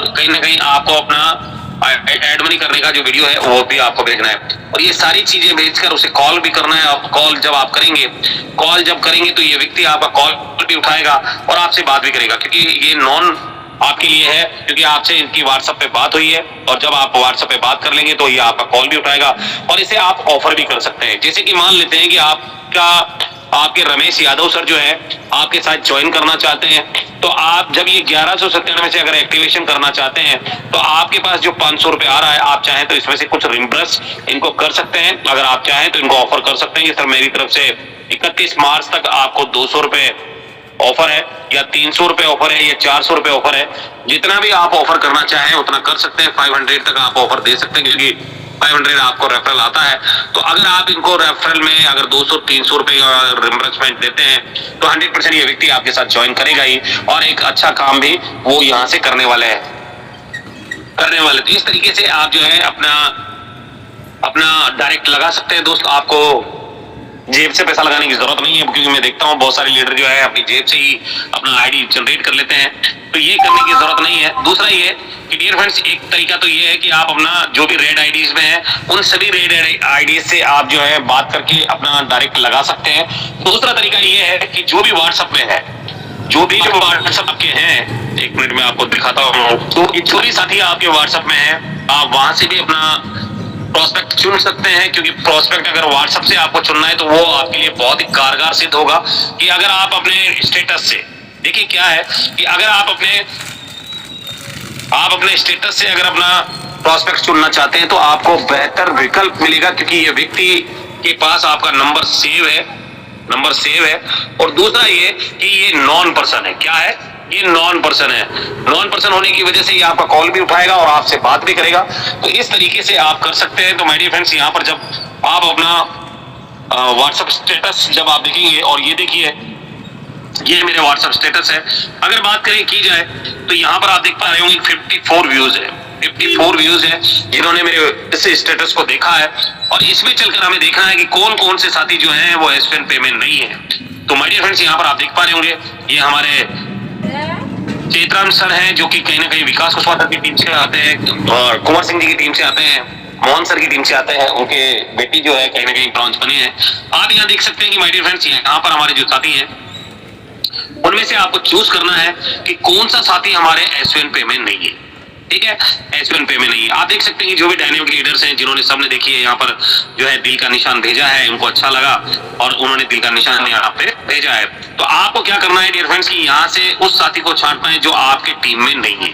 कहीं ना कहीं आपको अपना एड मनी करने का जो वीडियो है वो भी आपको भेजना है। और ये सारी चीजें भेजकर उसे कॉल भी करना है। कॉल जब आप करेंगे तो ये व्यक्ति आपका कॉल भी उठाएगा और आपसे बात भी करेगा, क्योंकि ये नॉन आपके लिए है, क्योंकि आपसे इनकी व्हाट्सएप पे बात हुई है और जब आप व्हाट्सएप पे बात कर लेंगे तो ये आपका कॉल भी उठाएगा और इसे आप ऑफर भी कर सकते हैं। जैसे कि मान लेते हैं कि आपके रमेश यादव सर जो है आपके साथ ज्वाइन करना चाहते हैं, तो आप जब ये 1197 से अगर एक्टिवेशन करना चाहते हैं तो आपके पास जो 500 रुपए आ रहा है, आप चाहें तो इसमें से कुछ रिम्बर्स इनको कर सकते हैं। अगर आप चाहें तो इनको ऑफर कर सकते हैं कि सर मेरी तरफ से 31 मार्च तक आपको 200 रुपए ऑफर है या 300 रुपए ऑफर है या 400 रुपए ऑफर है। जितना भी आप ऑफर करना चाहें उतना कर सकते हैं। 500 तक आप ऑफर दे सकते हैं, क्योंकि 500 आपको रेफरल आता है। तो अगर आप इनको रेफरल में अगर 200-300 रुपए का रिम्बर्समेंट देते हैं तो 100% ये व्यक्ति आपके साथ ज्वाइन करेगा ही और एक अच्छा काम भी वो यहाँ से करने वाले तो इस तरीके से आप जो है अपना डायरेक्ट लगा सकते हैं। दोस्त आपको जेब से पैसा लगाने की जरूरत नहीं है, क्योंकि मैं देखता हूँ बहुत सारे लीडर जो है अपनी जेब से ही अपना आईडी जनरेट कर लेते हैं, तो ये करने की जरूरत नहीं है। दूसरा ये कि डियर फ्रेंड्स एक तरीका तो ये है कि आप अपना जो भी रेड आईडीज में है उन सभी रेड आईडीज से आप जो है बात करके अपना डायरेक्ट लगा सकते हैं। दूसरा तरीका ये है कि जो भी व्हाट्सएप में है, जो भी व्हाट्सएप के हैं, एक मिनट में आपको दिखाता हूँ, तो जो भी साथी आपके व्हाट्सएप में है आप वहां से भी अपना प्रोस्पेक्ट चुन सकते हैं, क्योंकि प्रोस्पेक्ट अगर व्हाट्सएप से आपको चुनना है तो वो आपके लिए बहुत ही कारगर सिद्ध होगा। कि अगर आप अपने स्टेटस से, देखिए क्या है कि अगर आप अपने स्टेटस से अगर अपना प्रोस्पेक्ट चुनना चाहते हैं तो आपको बेहतर विकल्प मिलेगा, क्योंकि ये व्यक्ति के पास आपका नंबर सेव है। और दूसरा ये कि ये नॉन पर्सन है। क्या है? ये नॉन पर्सन है। नॉन पर्सन होने की वजह से ये आपका कॉल भी उठाएगा और आपसे बात भी करेगा। तो इस तरीके से आप कर सकते हैं। तो माय डियर फ्रेंड्स यहाँ पर जब आप अपना व्हाट्सएप स्टेटस जब आप देखेंगे, और ये देखिए ये मेरे व्हाट्सएप स्टेटस है, अगर बात करें की जाए तो यहाँ पर आप देख पा रहे होंगे 54 व्यूज है। 54 व्यूज है जिन्होंने मेरे इस स्टेटस को देखा है, और इसमें चलकर हमें देखना है कि कौन कौन से साथी जो हैं वो S1 पेमेंट नहीं है। तो माय डियर फ्रेंड्स, यहाँ पर आप देख पा रहे होंगे ये हमारे चेतराम सर हैं जो कि कहीं ना कहीं विकास कुशवाहा सर की टीम से आते हैं और कुंवर सिंह जी की टीम से आते हैं, मोहन सर की टीम से आते हैं, उनके बेटी जो है कहीं ना कहीं ब्रॉन्ज बने हैं। आप यहाँ देख सकते हैं कि माय डियर फ्रेंड्स यहाँ पर हमारे जो साथी हैं उनमें से आपको चूज करना है कि कौन सा साथी हमारे S1 पेमेंट नहीं है। ठीक है, S1 पेमेंट नहीं है। आप देख सकते हैं कि जो भी डायनेमिक लीडर्स हैं जिन्होंने सबने देखी है यहाँ पर जो है दिल का निशान भेजा है, उनको अच्छा लगा और उन्होंने दिल का निशान यहाँ पे भेजा है। तो आपको क्या करना है डियर फ्रेंड्स कि यहाँ से उस साथी को छांटना है जो आपके टीम में नहीं है,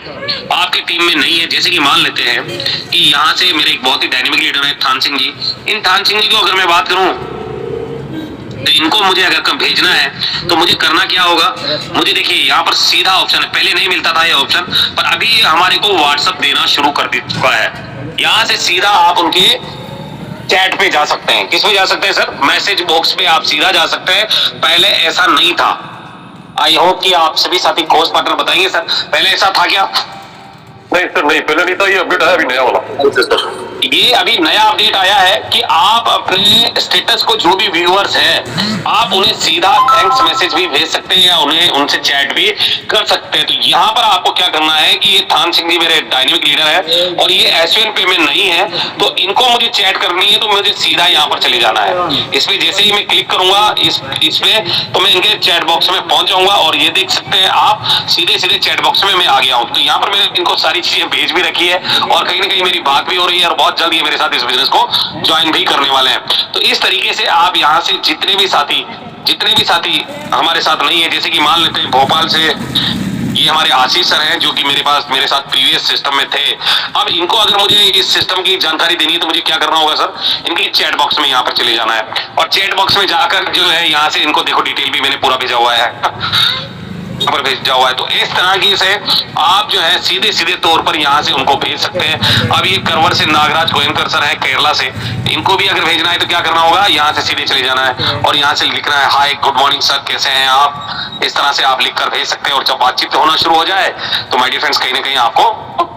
आपके टीम में नहीं है। जैसे कि मान लेते हैं कि यहाँ से मेरे एक बहुत ही डायनेमिक लीडर है थान सिंह जी। इन थान सिंह जी को अगर मैं बात करूं तो इनको मुझे अगर कम भेजना है तो मुझे करना क्या होगा, मुझे देखिए यहाँ पर सीधा ऑप्शन है, पहले नहीं मिलता था ये ऑप्शन, पर अभी ये हमारे को व्हाट्सएप देना शुरू कर चुका है। यहाँ से सीधा आप उनके चैट पे जा सकते हैं। किस पे जा सकते हैं सर? मैसेज बॉक्स पे आप सीधा जा सकते हैं। पहले ऐसा नहीं था। आई होप कि आप सभी साथी कोर्स पार्टनर बताएंगे सर पहले ऐसा था क्या? नहीं सर, नहीं, पहले नहीं था, ये अपडेट आया अभी नया वाला। ये अभी नया अपडेट आया है कि आप अपने स्टेटस को जो भी व्यूअर्स हैं आप उन्हें सीधा थैंक्स मैसेज भी भेज सकते हैं या उन्हें उनसे चैट भी कर सकते हैं। तो यहाँ पर आपको क्या करना है कि ये थान सिंह जी मेरे डायनेमिक लीडर है और ये S1 पेमेंट नहीं है, तो इनको मुझे चैट करनी है तो मुझे सीधा यहाँ पर चले जाना है। इसमें जैसे ही मैं क्लिक करूंगा इसमें तो मैं इनके चैट बॉक्स में पहुंच जाऊंगा और ये देख सकते हैं आप सीधे सीधे चैट बॉक्स में मैं आ गया हूँ। तो यहाँ पर मैंने इनको सारी चीजें भेज भी रखी है और कहीं ना कहीं मेरी बात भी हो रही है और बहुत जल्द ये मेरे साथ इस बिजनेस को ज्वाइन भी करने वाले हैं। तो इस तरीके से आप यहाँ से जितने भी साथी हमारे साथ नहीं है, जैसे कि मान लेते हैं भोपाल से ये हमारे आशीष सर हैं जो कि मेरे साथ प्रीवियस सिस्टम में थे। अब इनको अगर मुझे इस सिस्टम की जानकारी देनी है तो मुझे क्या करना होगा सर? इनकी चैट बॉक्स में यहाँ पर चले जाना है और चैट बॉक्स में जाकर जो है यहाँ से इनको देखो डिटेल भी मैंने पूरा भेजा हुआ है पर भेजा हुआ है। तो इस तरह की से आप जो है सीधे सीधे तौर पर यहाँ से उनको भेज सकते हैं। अब ये करवर से नागराज गोयनकर सर है केरला से, इनको भी अगर भेजना है तो क्या करना होगा, यहाँ से सीधे चले जाना है और यहाँ से लिखना है हाय गुड मॉर्निंग सर कैसे हैं आप। इस तरह से आप लिखकर भेज सकते हैं और जब बातचीत होना शुरू हो जाए तो माय डियर फ्रेंड्स कहीं ना कहीं आपको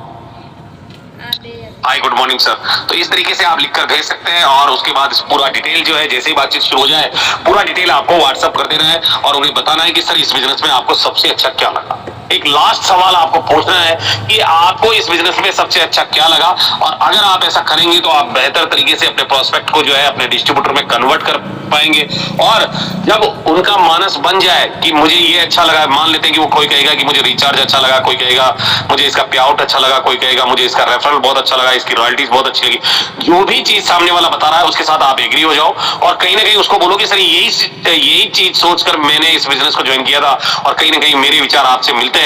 हाय गुड मॉर्निंग सर, तो इस तरीके से आप लिखकर भेज सकते हैं और उसके बाद पूरा डिटेल जो है जैसे ही बातचीत शुरू हो जाए पूरा डिटेल आपको व्हाट्सएप कर देना है और उन्हें बताना है कि सर इस बिजनेस में आपको सबसे अच्छा क्या लगा। एक लास्ट सवाल आपको पूछना है कि आपको इस बिजनेस में सबसे अच्छा क्या लगा, और अगर आप ऐसा करेंगे तो आप बेहतर तरीके से अपने प्रोस्पेक्ट को जो है अपने डिस्ट्रीब्यूटर में कन्वर्ट कर पाएंगे। और जब उनका मानस बन जाए कि मुझे ये अच्छा लगा, मान लेते हैं कि वो कोई कहेगा कि मुझे रिचार्ज अच्छा लगा, कोई कहेगा मुझे इसका पे आउट अच्छा लगा, कोई कहेगा मुझे इसका रेफरल बहुत अच्छा लगा, इसकी रॉयल्टीज बहुत अच्छी लगी, जो भी चीज सामने वाला बता रहा है उसके साथ आप एग्री हो जाओ और कहीं ना कहीं उसको बोलो कि सर यही चीज सोचकर मैंने इस बिजनेस को ज्वाइन किया था और कहीं ना कहीं मेरे विचार आपसे मिलते हैं।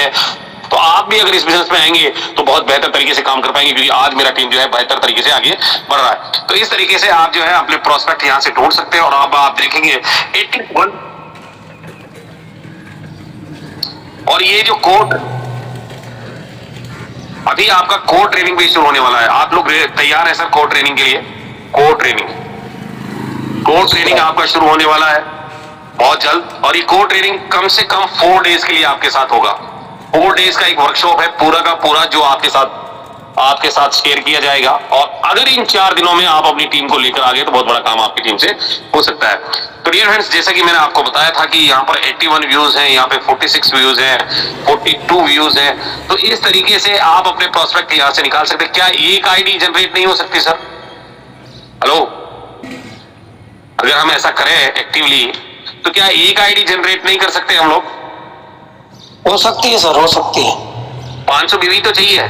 तो आप भी अगर इस बिजनेस में आएंगे तो बहुत बेहतर तरीके से काम कर पाएंगे, क्योंकि आज मेरा टीम जो है बेहतर तरीके से आगे बढ़ रहा है। तो इस तरीके से आप जो है अपने प्रोस्पेक्ट यहाँ से ढूंढ सकते हैं और अब आप देखेंगे 81 और ये जो कोड अभी आपका कोड ट्रेनिंग भी शुरू होने वाला है। आप लोग तैयार है सर कोड ट्रेनिंग के लिए? कोड ट्रेनिंग आपका शुरू होने वाला है बहुत जल्द और ये कोड ट्रेनिंग कम से कम 4 डेज के लिए आपके साथ होगा। 4 डेज का एक वर्कशॉप है पूरा का पूरा जो आपके साथ शेयर किया जाएगा और अगर इन 4 दिनों में आप अपनी टीम को लेकर आ गए तो बहुत बड़ा काम आपकी टीम से हो सकता है। तो डियर फ्रेंड्स, जैसा कि मैंने आपको बताया था कि यहाँ पर 81 व्यूज हैं, यहाँ पे 46 व्यूज हैं, 42 व्यूज हैं। तो इस तरीके से आप अपने प्रोस्पेक्ट यहाँ से निकाल सकते हैं। क्या एक आईडी जनरेट नहीं हो सकती सर? हेलो, अगर हम ऐसा करें एक्टिवली तो क्या एक आईडी जनरेट नहीं कर सकते हम लोग? हो सकती है सर, हो सकती है। 500 बीवी तो चाहिए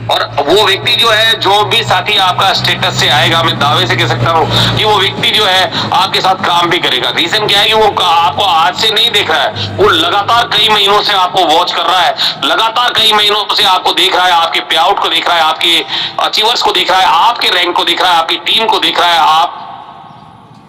और वो व्यक्ति जो है, जो भी साथी आपका स्टेटस से आएगा, मैं दावे से कह सकता हूँ कि वो व्यक्ति जो है आपके साथ काम भी करेगा। रीजन क्या है कि वो आपको आज से नहीं देख रहा है, वो लगातार कई महीनों से आपको वॉच कर रहा है, लगातार कई महीनों से आपको देख रहा है, आपके पे आउट को देख रहा है, आपके अचीवर्स को देख रहा है, आपके रैंक को देख रहा है, आपकी टीम को देख रहा है, आप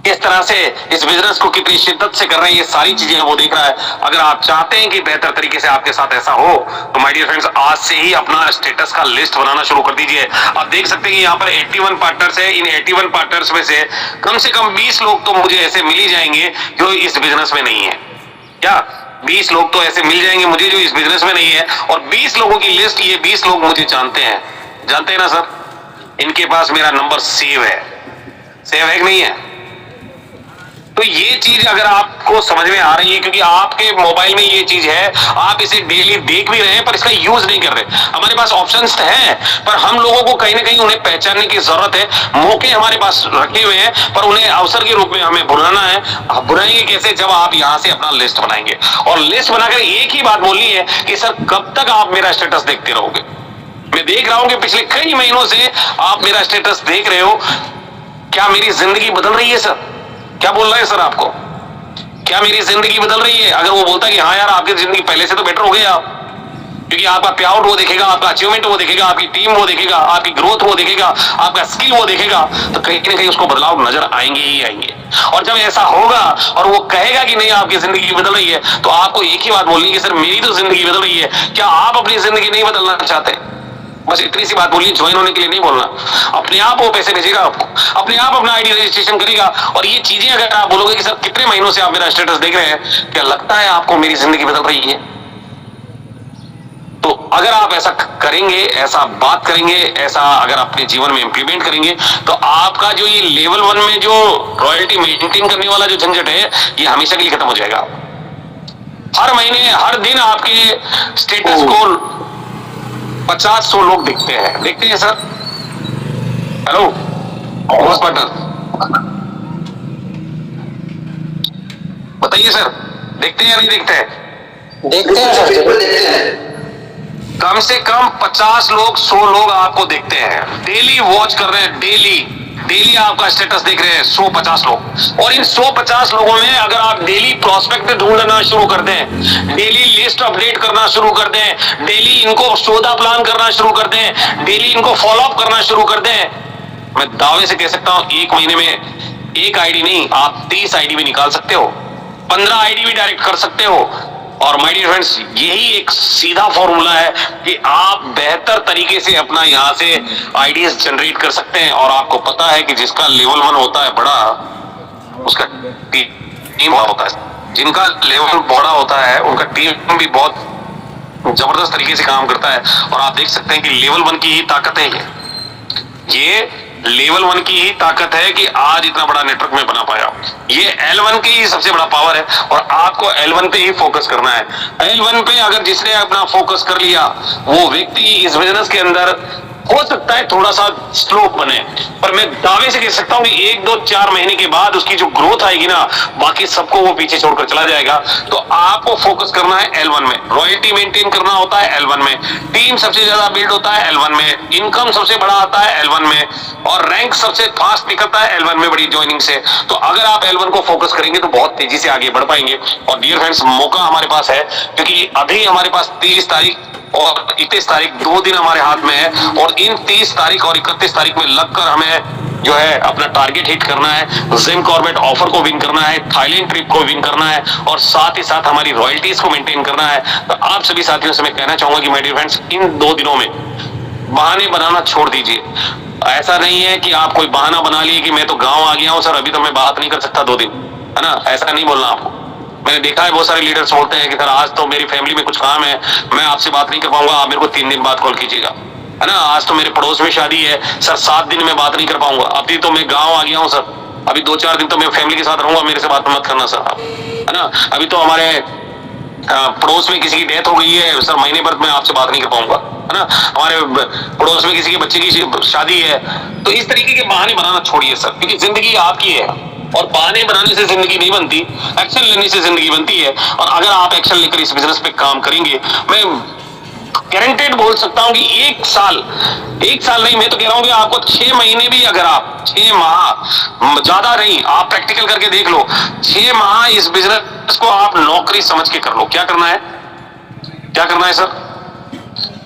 किस तरह से इस बिजनेस को कितनी शिद्दत से कर रहे हैं, ये सारी चीजें वो देख रहा है। अगर आप चाहते हैं कि बेहतर तरीके से आपके साथ ऐसा हो तो माय डियर फ्रेंड्स आज से ही अपना स्टेटस का लिस्ट बनाना शुरू कर दीजिए। आप देख सकते हैं कि यहाँ पर 81 पार्टनर्स है। इन 81 पार्टनर्स में से कम 20 लोग तो मुझे ऐसे मिल ही जाएंगे जो इस बिजनेस में नहीं है। क्या 20 लोग तो ऐसे मिल जाएंगे मुझे जो इस बिजनेस में नहीं है और 20 लोगों की लिस्ट, ये 20 लोग मुझे जानते हैं, जानते हैं ना सर, इनके पास मेरा नंबर सेव है कि नहीं है? तो ये चीज अगर आपको समझ में आ रही है, क्योंकि आपके मोबाइल में ये चीज है, आप इसे डेली देख भी रहे हैं पर इसका यूज नहीं कर रहे। हमारे पास ऑप्शंस हैं पर हम लोगों को कहीं ना कहीं उन्हें पहचानने की जरूरत है। मौके हमारे पास रखे हुए हैं पर उन्हें अवसर के रूप में हमें बुलाना है। आप बुलाएंगे कैसे? जब आप यहां से अपना लिस्ट बनाएंगे, और लिस्ट बनाकर एक ही बात बोलनी है कि सर कब तक आप मेरा स्टेटस देखते रहोगे? मैं देख रहा हूं कि पिछले कई महीनों से आप मेरा स्टेटस देख रहे हो। क्या मेरी जिंदगी बदल रही है सर? क्या बोल रहा है सर आपको? क्या मेरी जिंदगी बदल रही है? अगर वो बोलता है कि हाँ यार आपकी जिंदगी पहले से तो बेटर हो गई आप, क्योंकि आपका पे आउट वो देखेगा, आपका अचीवमेंट वो देखेगा, आपकी टीम वो देखेगा, आपकी ग्रोथ वो देखेगा, आपका स्किल वो देखेगा, तो कहीं ना कहीं उसको बदलाव नजर आएंगे ही आएंगे। और जब ऐसा होगा और वो कहेगा कि नहीं आपकी जिंदगी बदल रही है, तो आपको एक ही बात बोलनी है कि सर मेरी तो जिंदगी बदल रही है, क्या आप अपनी जिंदगी नहीं बदलना चाहते? बस इतनी सी बात बोलिए, ज्वाइन होने के लिए नहीं बोलना। अपने आप वो पैसे भेजेगा आपको, अपने आप अपना आईडी रजिस्ट्रेशन करेगा। और ये चीजें अगर आप बोलोगे कि सर कितने महीनों से आप मेरा स्टेटस देख रहे हैं, क्या लगता है आपको मेरी जिंदगी बदल रही है? तो अगर आप ऐसा करेंगे, ऐसा बात करेंगे, ऐसा अगर अपने जीवन में इंप्लीमेंट करेंगे, तो आपका जो ये लेवल 1 में जो रॉयल्टी मेंटेन करने वाला जो झंझट है, ये हमेशा के लिए खत्म हो जाएगा। हर महीने हर दिन आपके स्टेटस को 50-100 लोग देखते हैं सर। हेलो बॉस पार्टनर, बताइए सर, देखते हैं या नहीं देखते हैं? देखते हैं सर, बिल्कुल देखते हैं। कम से कम 50 लोग 100 लोग आपको देखते हैं, डेली वॉच कर रहे हैं, डेली आपका स्टेटस देख रहे हैं 100-50 लोग। और इन 100-50 लोगों में अगर आप डेली प्रोस्पेक्ट ढूंढना शुरू कर दें, डेली लिस्ट अपडेट करना शुरू कर दें, डेली इनको सौदा प्लान करना शुरू कर दें, डेली इनको फॉलो अप करना शुरू कर दें, मैं दावे से कह सकता हूं एक महीने में एक आईडी नहीं, आप 30 आईडी भी निकाल सकते हो, 15 आईडी भी डायरेक्ट कर सकते हो। और माय डियर फ्रेंड्स, यही एक सीधा फॉर्मूला है कि आप बेहतर तरीके से अपना यहां से आइडियाज जनरेट कर सकते हैं। और आपको पता है कि जिसका लेवल 1 होता है बड़ा, उसका टीम होता है, जिनका लेवल बड़ा होता है उनका टीम भी बहुत जबरदस्त तरीके से काम करता है। और आप देख सकते हैं कि लेवल 1 की ही ताकत है ये लेवल 1 की ही ताकत है कि आज इतना बड़ा नेटवर्क में बना पाया। ये L1 की ही सबसे बड़ा पावर है और आपको L1 पे ही फोकस करना है। L1 पे अगर जिसने अपना फोकस कर लिया, वो व्यक्ति इस बिजनेस के अंदर हो सकता है थोड़ा सा स्लो बने, पर मैं दावे से कह सकता हूं कि 1-2-4 महीने के बाद उसकी जो ग्रोथ आएगी ना, बाकी सबको वो पीछे छोड़कर चला जाएगा। तो आपको फोकस करना है L1 में, रॉयल्टी मेंटेन करना होता है L1 में, टीम सबसे ज्यादा बिल्ड होता है L1 में, इनकम सबसे बड़ा आता है L1 में, और रैंक सबसे फास्ट निकलता है L1 में बड़ी ज्वाइनिंग से। तो अगर आप L1 को फोकस करेंगे तो बहुत तेजी से आगे बढ़ पाएंगे। और डियर फ्रेंड्स, मौका हमारे पास है, क्योंकि अभी हमारे पास 30 तारीख और 31 तारीख 2 दिन हमारे हाथ में है, और इन 30 तारीख और 31 तारीख में लगकर हमें जो है अपना टारगेट हिट करना है, जिम कॉर्बेट ऑफर को विन करना है, थाईलैंड ट्रिप को विन करना है, और साथ ही साथ हमारी रॉयल्टीज को मेंटेन करना है। तो आप सभी साथियों से मैं कहना चाहूंगा कि माय डियर फ्रेंड्स, इन 2 दिनों में बहाने बनाना छोड़ दीजिए। ऐसा नहीं है कि आप कोई बहाना बना लिए कि मैं तो गांव आ गया हूं सर, अभी तो मैं बात नहीं कर सकता 2 दिन, है ना, ऐसा नहीं बोलना आपको। मैंने देखा है बहुत सारे लीडर्स बोलते हैं कि सर आज तो मेरी फैमिली में कुछ काम है, मैं आपसे बात नहीं कर पाऊंगा, आप मेरे को 3 दिन बाद कॉल कीजिएगा, है ना, आज तो मेरे पड़ोस में शादी है सर, 7 दिन में बात नहीं कर पाऊंगा, अभी तो मैं गाँव आ गया हूँ सर, अभी 2-4 दिन तो मैं फैमिली के साथ रहूंगा, मेरे से बात मत करना सर आप, है ना, अभी तो हमारे पड़ोस में किसी की डेथ हो गई है सर, महीने भर में आपसे बात नहीं कर पाऊंगा, है ना, हमारे पड़ोस में किसी के बच्चे की शादी है। तो इस तरीके के बहाने बनाना छोड़िए सर, क्योंकि जिंदगी आपकी है और बहाने बनाने से जिंदगी नहीं बनती, एक्शन लेने से जिंदगी बनती है। और अगर आप एक्शन लेकर इस बिजनेस पे काम करेंगे, मैं गारंटेड बोल सकता हूं कि 1 साल नहीं, मैं तो कह रहा हूं कि आपको 6 महीने भी, अगर आप 6 माह, ज्यादा नहीं, आप प्रैक्टिकल करके देख लो, 6 माह इस बिजनेस को आप नौकरी समझ के कर लो। क्या करना है सर?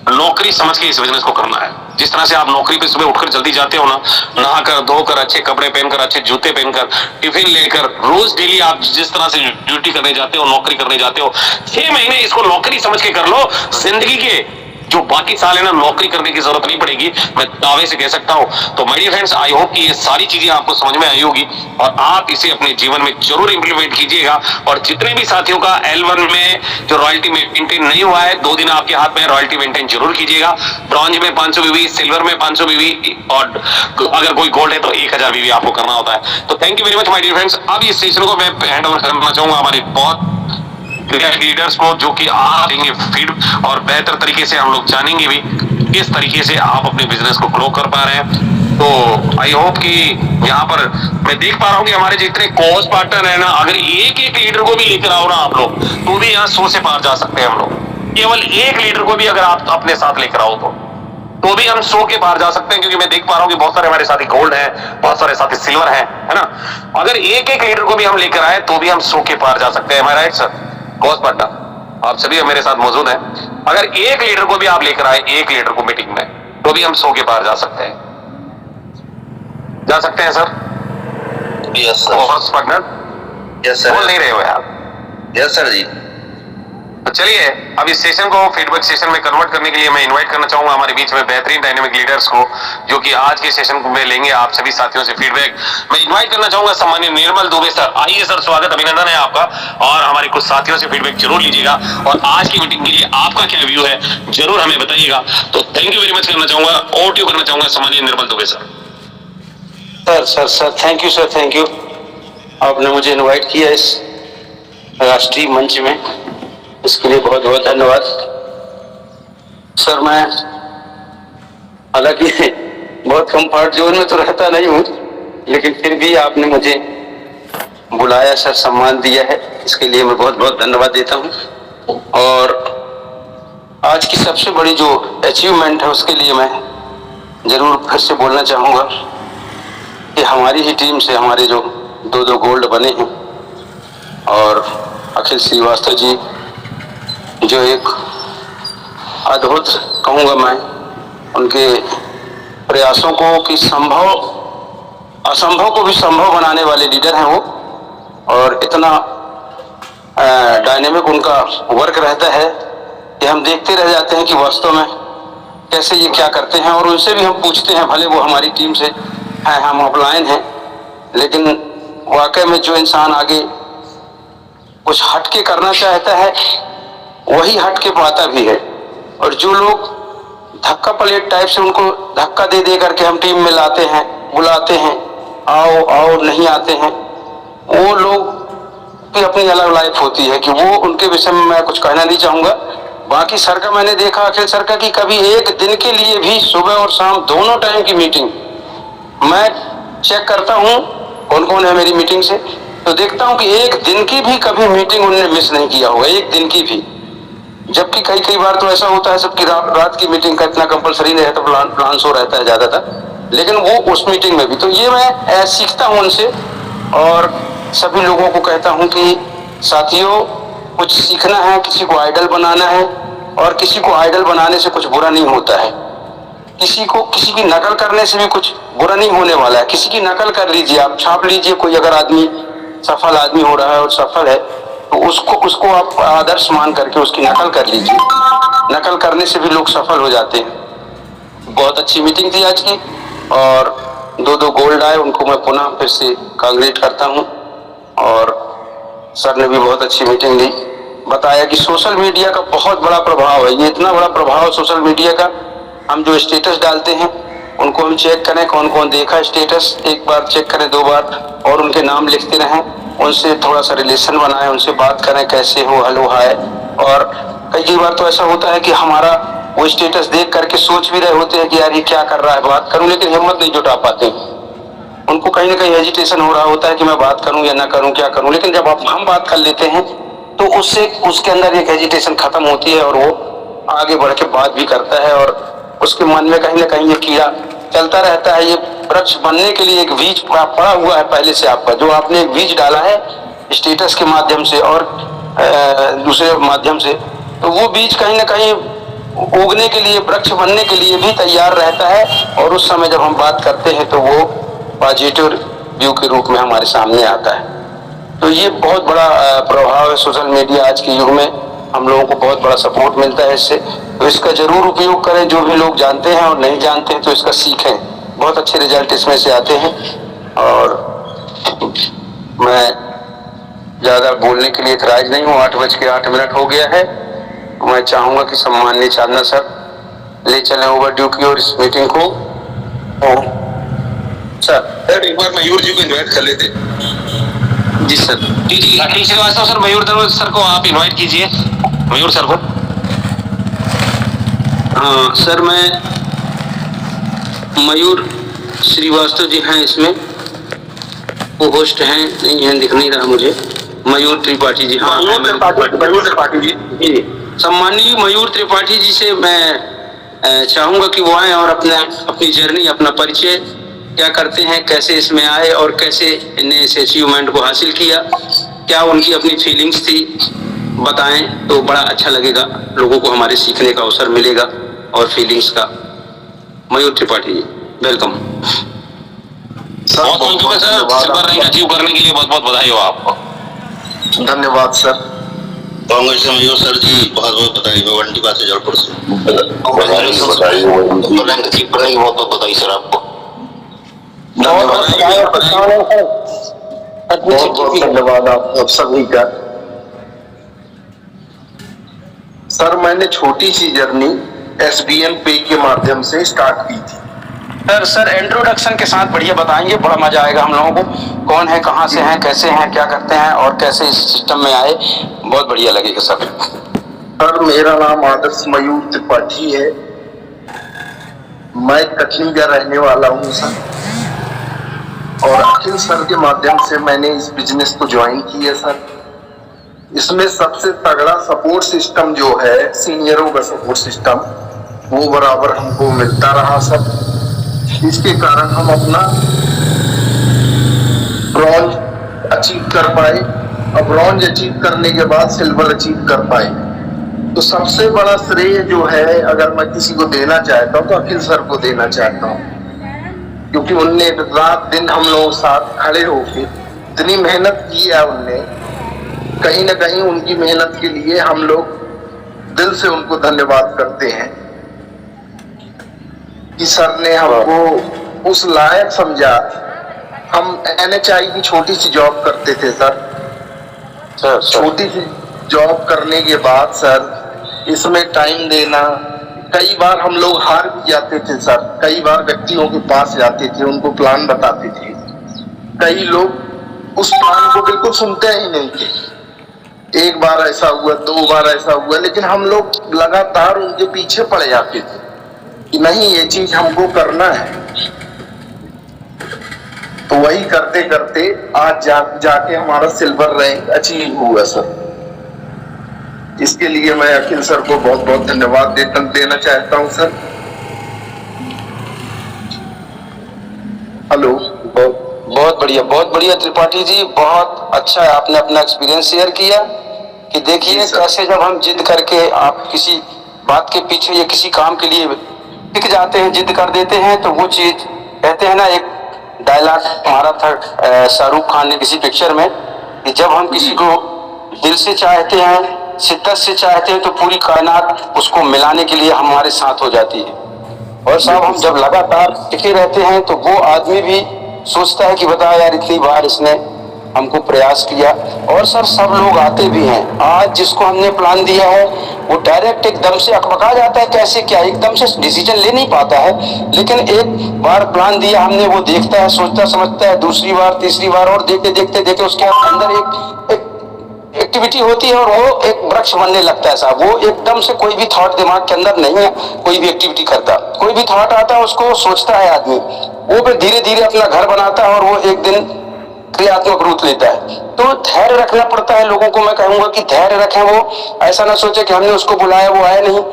नौकरी समझ के इस बिजनेस को करना है। जिस तरह से आप नौकरी पे सुबह उठकर जल्दी जाते हो ना, नहाकर धोकर अच्छे कपड़े पहनकर, अच्छे जूते पहनकर, टिफिन लेकर, रोज डेली आप जिस तरह से ड्यूटी करने जाते हो, नौकरी करने जाते हो, 6 महीने इसको नौकरी समझ के कर लो। जिंदगी के जो बाकी साल है ना नौकरी करने की जरूरत नहीं पड़ेगी, मैं दावे से कह सकता हूं। तो my dear friends, I hope कि ये सारी चीजें आपको समझ में आई होगी और आप इसे अपने जीवन में जरूर इंप्लीमेंट कीजिएगा। और जितने भी साथियों का L1 में जो रॉयल्टी मेंटेन नहीं हुआ है, 2 दिन आपके हाथ में रॉयल्टी मेंटेन जरूर कीजिएगा। ब्रॉन्ज में 500 बीवी, सिल्वर में 500 बीवी और अगर कोई गोल्ड है तो 1000 बीवी आपको करना होता है। तो thank you very much my dear friends. अब इस सेशन को मैं हैंड ओवर करना चाहूंगा हमारे बहुत लीडर्स को, जो कि आ देंगे फीड और बेहतर तरीके से हम लोग जानेंगे भी किस तरीके से आप अपने बिजनेस को ग्रो कर पा रहे हैं। तो आई होप कि यहाँ पर मैं देख पा रहा हूँ कि हमारे जितने कोर्स पार्टनर है ना, अगर एक एक लीडर को भी लेकर आओ ना आप लोग, तो भी यहाँ 100 से पार जा सकते हैं हम लोग। केवल एक लीडर को भी अगर आप अपने साथ लेकर आओ तो भी हम 100 के पार जा सकते हैं, क्योंकि मैं देख पा रहा हूँ कि बहुत सारे हमारे साथी गोल्ड हैं, बहुत सारे साथी सिल्वर हैं, है ना। अगर एक एक लीडर को भी हम लेकर आए तो भी हम 100 के पार जा सकते हैं। Right sir? कोर्स पार्टनर आप सभी मेरे साथ मौजूद हैं। अगर एक लीडर को भी आप लेकर आए, एक लीडर को मीटिंग में, तो भी हम 100 के पार जा सकते हैं। जा सकते हैं sir? Yes sir. Course partner yes sir. बोल नहीं रहे हो यार? यस सर जी। तो चलिए अब इस सेशन को फीडबैक सेशन में कन्वर्ट करने के लिए मैं इनवाइट करना चाहूंगा हमारे बीच में बेहतरीन डायनेमिक लीडर्स को, जो कि आज के सेशन में लेंगे आप सभी साथियों से फीडबैक। मैं इनवाइट करना चाहूंगा सम्मानीय निर्मल दुबे सर। आइए सर, स्वागत अभिनंदन है आपका, और हमारे कुछ साथियों से फीडबैक जरूर लीजिएगा और आज की मीटिंग के लिए आपका क्या व्यू है जरूर हमें बताइएगा। तो थैंक यू वेरी मच करना चाहूंगा, ओवर टू करना चाहूंगा सम्मानीय Nirmal Dubey sir. Sir thank you sir, thank you. आपने मुझे इनवाइट किया इस राष्ट्रीय मंच में, इसके लिए बहुत बहुत धन्यवाद सर। मैं हालांकि बहुत कंफर्ट जोन में तो रहता नहीं हूँ, लेकिन फिर भी आपने मुझे बुलाया सर, सम्मान दिया है, इसके लिए मैं बहुत बहुत धन्यवाद देता हूँ। और आज की सबसे बड़ी जो अचीवमेंट है उसके लिए मैं जरूर फिर से बोलना चाहूँगा कि हमारी ही टीम से हमारे जो 2 गोल्ड बने हैं, और अखिल श्रीवास्तव जी जो एक अद्भुत कहूँगा मैं, उनके प्रयासों को कि असंभव को भी संभव बनाने वाले लीडर हैं वो, और इतना डायनेमिक उनका वर्क रहता है कि हम देखते रह जाते हैं कि वास्तव में कैसे ये क्या करते हैं। और उनसे भी हम पूछते हैं, भले वो हमारी टीम से हैं, हम ऑफलाइन हैं, लेकिन वाकई में जो इंसान आगे कुछ हटके करना चाहता है वही हटके पाता भी है। और जो लोग धक्का पलेट टाइप से उनको धक्का दे दे करके हम टीम में लाते हैं, बुलाते हैं, आओ आओ नहीं आते हैं, वो लोग की अपनी अलग लाइफ होती है कि वो, उनके विषय में मैं कुछ कहना नहीं चाहूँगा। बाकी सर का मैंने देखा, अखिल सर का, कि कभी एक दिन के लिए भी सुबह और शाम दोनों टाइम की मीटिंग मैं चेक करता हूँ कौन कौन है मेरी मीटिंग से, तो देखता हूँ कि एक दिन की भी कभी मीटिंग उन्होंने मिस नहीं किया होगा, एक दिन की भी। जबकि कई बार तो ऐसा होता है सबकी रात की मीटिंग का इतना कंपलसरी नहीं रहता, प्लान शो रहता है ज्यादातर, लेकिन वो उस मीटिंग में भी। तो ये मैं सीखता हूँ उनसे, और सभी लोगों को कहता हूँ कि साथियों, कुछ सीखना है, किसी को आइडल बनाना है, और किसी को आइडल बनाने से कुछ बुरा नहीं होता है। किसी की नकल करने से भी कुछ बुरा नहीं होने वाला है। किसी की नकल कर लीजिए, आप छाप लीजिए, कोई अगर आदमी सफल आदमी हो रहा है और सफल है तो उसको आप आदर्श मान करके उसकी नकल कर लीजिए। नकल करने से भी लोग सफल हो जाते हैं। बहुत अच्छी मीटिंग थी आज की, और 2 गोल्ड आए, उनको मैं पुनः फिर से कांग्रेट करता हूं। और सर ने भी बहुत अच्छी मीटिंग ली, बताया कि सोशल मीडिया का बहुत बड़ा प्रभाव है। ये इतना बड़ा प्रभाव है सोशल मीडिया का, हम जो स्टेटस डालते हैं उनको हम चेक करें, कौन कौन देखा स्टेटस, एक बार चेक करें, 2 बार, और उनके नाम लिखते रहें, उनसे थोड़ा सा रिलेशन बनाएं, उनसे बात करें, कैसे हो, हेलो हाय। और कई बार तो ऐसा होता है कि हमारा वो स्टेटस देख करके सोच भी रहे होते हैं कि यार ये क्या कर रहा है, बात करूं, लेकिन हिम्मत नहीं जुटा पाते। उनको कहीं ना कहीं हेजिटेशन हो रहा होता है कि मैं बात करूं या ना करूं, क्या करूं। लेकिन जब हम बात कर लेते हैं तो उसके अंदर एक हेजिटेशन खत्म होती है, और वो आगे बढ़ के बात भी करता है, और उसके मन में कहीं ना कहीं ये कीड़ा चलता रहता है। ये वृक्ष बनने के लिए एक बीज पड़ा हुआ है पहले से आपका, जो आपने एक बीज डाला है स्टेटस के माध्यम से और दूसरे माध्यम से, तो वो बीज कहीं ना कहीं उगने के लिए, वृक्ष बनने के लिए भी तैयार रहता है। और उस समय जब हम बात करते हैं तो वो पॉजिटिव व्यू के रूप में हमारे सामने आता है। तो ये बहुत बड़ा प्रभाव है सोशल मीडिया आज के युग में, हम लोगों को बहुत बड़ा सपोर्ट मिलता है इससे। तो इसका जरूर उपयोग करें, जो भी लोग जानते हैं और नहीं जानते हैं तो इसका सीखें। बहुत अच्छे रिजल्ट इसमें से आते हैं। और मैं ज़्यादा बोलने के लिए इतराज नहीं हूँ, 8:08 हो गया है। मैं चाहूँगा कि सम्माननीय चांदना सर ले चलें ओवरड्यू की और इस मीटिंग को। सर एक बार मयूर जी को इन्वाइट कर लेते। जी सर। जी अखिल श्रीवास्तव सर, मयूर सर को आप इनवाइट कीजिए, मयूर सर को। हाँ सर, मैं मयूर श्रीवास्तव जी हैं इसमें, वो होस्ट हैं, नहीं है, दिख नहीं रहा मुझे। मयूर त्रिपाठी जी, हाँ मयूर त्रिपाठी जी। जी, सम्माननीय मयूर त्रिपाठी जी से मैं चाहूंगा कि वो आए और अपनी जर्नी, अपना परिचय क्या करते हैं, कैसे इसमें आए और कैसे इन्हें इस अचीवमेंट को हासिल किया, क्या उनकी अपनी फीलिंग्स थी, बताएं तो बड़ा अच्छा लगेगा। लोगों को हमारे सीखने का अवसर मिलेगा और फीलिंग्स का। मयूर त्रिपाठी जी, वेलकम। बहुत thank you sir, silver rank achieve करने के लिए बहुत बहुत बधाई हो आपको। धन्यवाद सर। कांग्रेस से मयूर सर जी बहुत बहुत बधाई। मैं वंटी बात है जौनपुर से। रैंक अचीव करने की बहुत बहुत बधाई सर आपको। बहुत बहुत धन्यवाद आप सभी का। सर मैंने छोटी सी जर्नी SBM पे के माध्यम से स्टार्ट की थी। सर इंट्रोडक्शन के साथ बढ़िया बताएंगे, बड़ा मजा आएगा हम लोगों को। कौन है, कहाँ से हैं, कैसे हैं, क्या करते हैं और कैसे इस सिस्टम में आए, बहुत बढ़िया लगेगा सर। सर मेरा नाम आदर्श मयूर त्रिपाठी है, मैं कटनी का रहने वाला हूँ सर। और अखिल सर के माध्यम से मैंने इस बिजनेस को ज्वाइन किया सर। इसमें सबसे तगड़ा सपोर्ट सिस्टम जो है, सीनियरों का सपोर्ट सिस्टम, वो बराबर हमको मिलता रहा सर। इसके कारण हम अपना ब्रॉन्ज अचीव कर पाए, और ब्रॉन्ज अचीव करने के बाद सिल्वर अचीव कर पाए। तो सबसे बड़ा श्रेय जो है, अगर मैं किसी को देना चाहता हूँ तो अखिल सर को देना चाहता हूँ, क्योंकि उनने रात दिन हम लोग साथ खड़े होके इतनी मेहनत की है उनने। कहीं ना कहीं उनकी मेहनत के लिए हम लोग दिल से उनको धन्यवाद करते हैं कि सर ने हमको उस लायक समझा। हम NHI की छोटी सी जॉब करते थे सर। छोटी सी जॉब करने के बाद सर इसमें टाइम देना, कई बार हम लोग हार भी जाते थे सर। कई बार व्यक्तियों के पास जाते थे, उनको प्लान बताते थे, कई लोग उस प्लान को बिल्कुल सुनते ही नहीं थे। एक बार ऐसा हुआ, 2 बार ऐसा हुआ, लेकिन हम लोग लगातार उनके पीछे पड़ जाते थे कि नहीं ये चीज हमको करना है। तो वही करते करते आज जाके हमारा सिल्वर रैंक अचीव हुआ सर। इसके लिए मैं अखिल सर को बहुत बहुत धन्यवाद देना चाहता हूं सर। हेलो। बहुत बढ़िया त्रिपाठी जी, बहुत अच्छा है, आपने अपना एक्सपीरियंस शेयर किया कि देखिए कैसे जब हम जिद करके आप किसी बात के पीछे या किसी काम के लिए टिक जाते हैं, जिद कर देते हैं, तो वो चीज कहते हैं ना, एक डायलॉग हमारा था शाहरुख खान ने किसी पिक्चर में, कि जब हम किसी को दिल से चाहते हैं, शिद्दत से चाहते हैं, तो पूरी कायनात उसको मिलाने के लिए हमारे साथ हो जाती है। और साहब हम जब लगातार टिके रहते हैं तो वो आदमी भी सोचता है कि बता यार इतनी बार इसने हमको प्रयास किया। और सर सब लोग आते भी हैं। आज जिसको हमने प्लान दिया है वो डायरेक्ट एकदम से अकबका जाता है, कैसे क्या एकदम से डिसीजन ले नहीं पाता है। लेकिन एक बार प्लान दिया हमने, वो देखता है, सोचता समझता है, दूसरी बार तीसरी बार, और देखते देखते उसके अंदर एक एक्टिविटी होती है और वो एक वृक्ष बनने लगता है साहब। वो एकदम से कोई भी थॉट दिमाग के अंदर नहीं है, कोई भी एक्टिविटी करता, कोई भी थॉट आता है उसको सोचता है आदमी, वो फिर धीरे धीरे अपना घर बनाता है और वो एक दिन क्रियात्मक रूप लेता है। तो धैर्य रखना पड़ता है लोगों को। मैं कहूंगा कि धैर्य रखें, वो ऐसा ना सोचे कि हमने उसको बुलाया वो आया नहीं।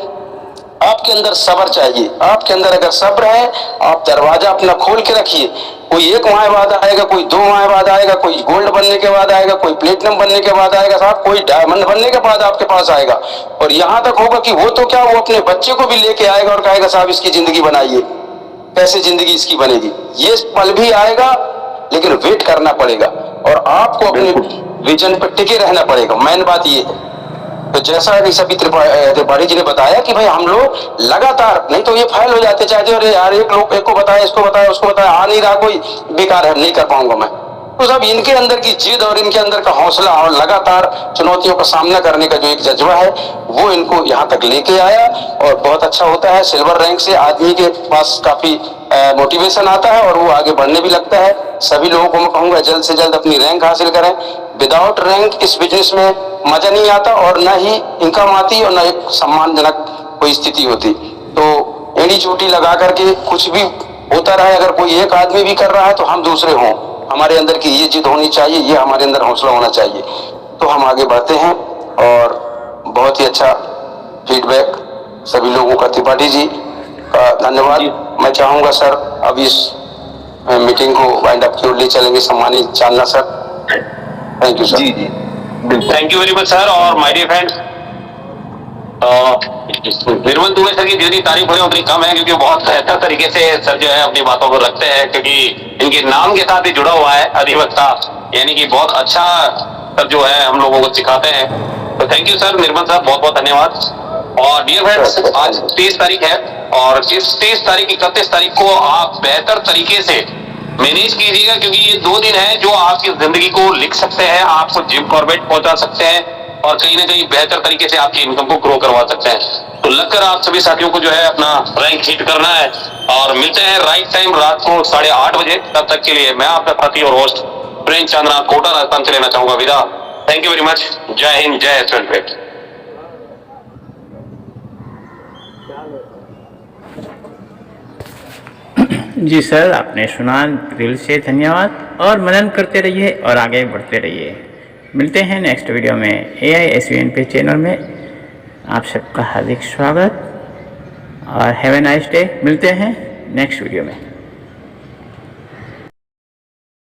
आपके अंदर सब्र चाहिए। आपके अंदर अगर सब्र है, आप दरवाजा अपना खोल के रखिए। कोई 1 माह बाद आएगा, कोई 2 माह बाद आएगा, कोई गोल्ड बनने के बाद आएगा, कोई प्लेटिनम बनने के बाद आएगा साहब, कोई डायमंड बनने के बाद आपके पास आएगा। और यहाँ तक होगा कि वो तो क्या, वो अपने बच्चे को भी लेके आएगा और कहेगा साहब इसकी जिंदगी बनाइए, कैसे जिंदगी इसकी बनेगी। ये पल भी आएगा, लेकिन वेट करना पड़ेगा और आपको अपने विजन पर टिके रहना पड़ेगा। मेन बात ये है। तो जैसा ऋषभ त्रिपाठी जी ने बताया कि भाई हम लोग लगातार, नहीं तो ये फाइल हो जाते, चाहे अरे यार एक को बताया, इसको बताया, उसको बताया, आ नहीं रहा कोई, बेकार है, नहीं कर पाऊंगा मैं। तो सब इनके अंदर की जिद और इनके अंदर का हौसला और लगातार चुनौतियों का सामना करने का जो एक जज्बा है वो इनको यहाँ तक लेके आया और बहुत अच्छा होता है। सिल्वर रैंक से आदमी के पास काफी मोटिवेशन आता है और वो आगे बढ़ने भी लगता है। सभी लोगों को मैं कहूंगा जल्द से जल्द अपनी रैंक हासिल करें। विदाउट रैंक इस बिजनेस में मजा नहीं आता और न ही इनकम आती और न एक सम्मानजनक कोई स्थिति होती। तो एड़ी चोटी लगा करके कुछ भी होता रहे, अगर कोई एक आदमी भी कर रहा है तो हम दूसरे हों, हमारे अंदर की ये जिद होनी चाहिए, ये हमारे अंदर हौसला होना चाहिए, तो हम आगे बढ़ते हैं। और बहुत ही अच्छा फीडबैक सभी लोगों का, त्रिपाठी जी का धन्यवाद। मैं चाहूंगा सर अब इस मीटिंग को वाइंड अप की ओर ले चलेंगे, सम्मानित Chandna sir. Thank you sir. जी जी thank you very much sir. और my dear friends, Nirmal Dubey sir की जितनी तारीफ हो उतनी कम है, क्योंकि बहुत बेहतर तरीके से सर जो है अपनी बातों को रखते हैं, क्योंकि इनके नाम के साथ ही जुड़ा हुआ है अधिवक्ता, यानी कि बहुत अच्छा सर जो है हम लोगों को सिखाते हैं। तो thank you sir, Nirmal sir, बहुत बहुत धन्यवाद। और डियर फ्रेंड्स, आज 23 तारीख है और इस 23 तारीख 31 तारीख को आप बेहतर तरीके से मैनेज कीजिएगा, क्योंकि ये 2 दिन है जो आपकी जिंदगी को लिख सकते हैं, आपको जिम कॉर्बेट पहुंचा सकते हैं और कहीं ना कहीं बेहतर तरीके से आपकी इनकम को ग्रो करवा सकते हैं। तो लगकर आप सभी साथियों को जो है अपना रैंक हिट करना है और मिलते हैं राइट टाइम रात को 8:30 बजे। तब तक के लिए मैं आपका साथी और होस्ट प्रिंस चांदना कोटा राजस्थान से लेना चाहूंगा विदा। Thank you very much. जय हिंद, जय एसवेल्ट। जी सर, आपने सुना, दिल से धन्यवाद और मनन करते रहिए और आगे बढ़ते रहिए। मिलते हैं नेक्स्ट वीडियो में AISVN पे चैनल में। आप सबका हार्दिक स्वागत और हैव ए नाइस डे। मिलते हैं नेक्स्ट वीडियो में।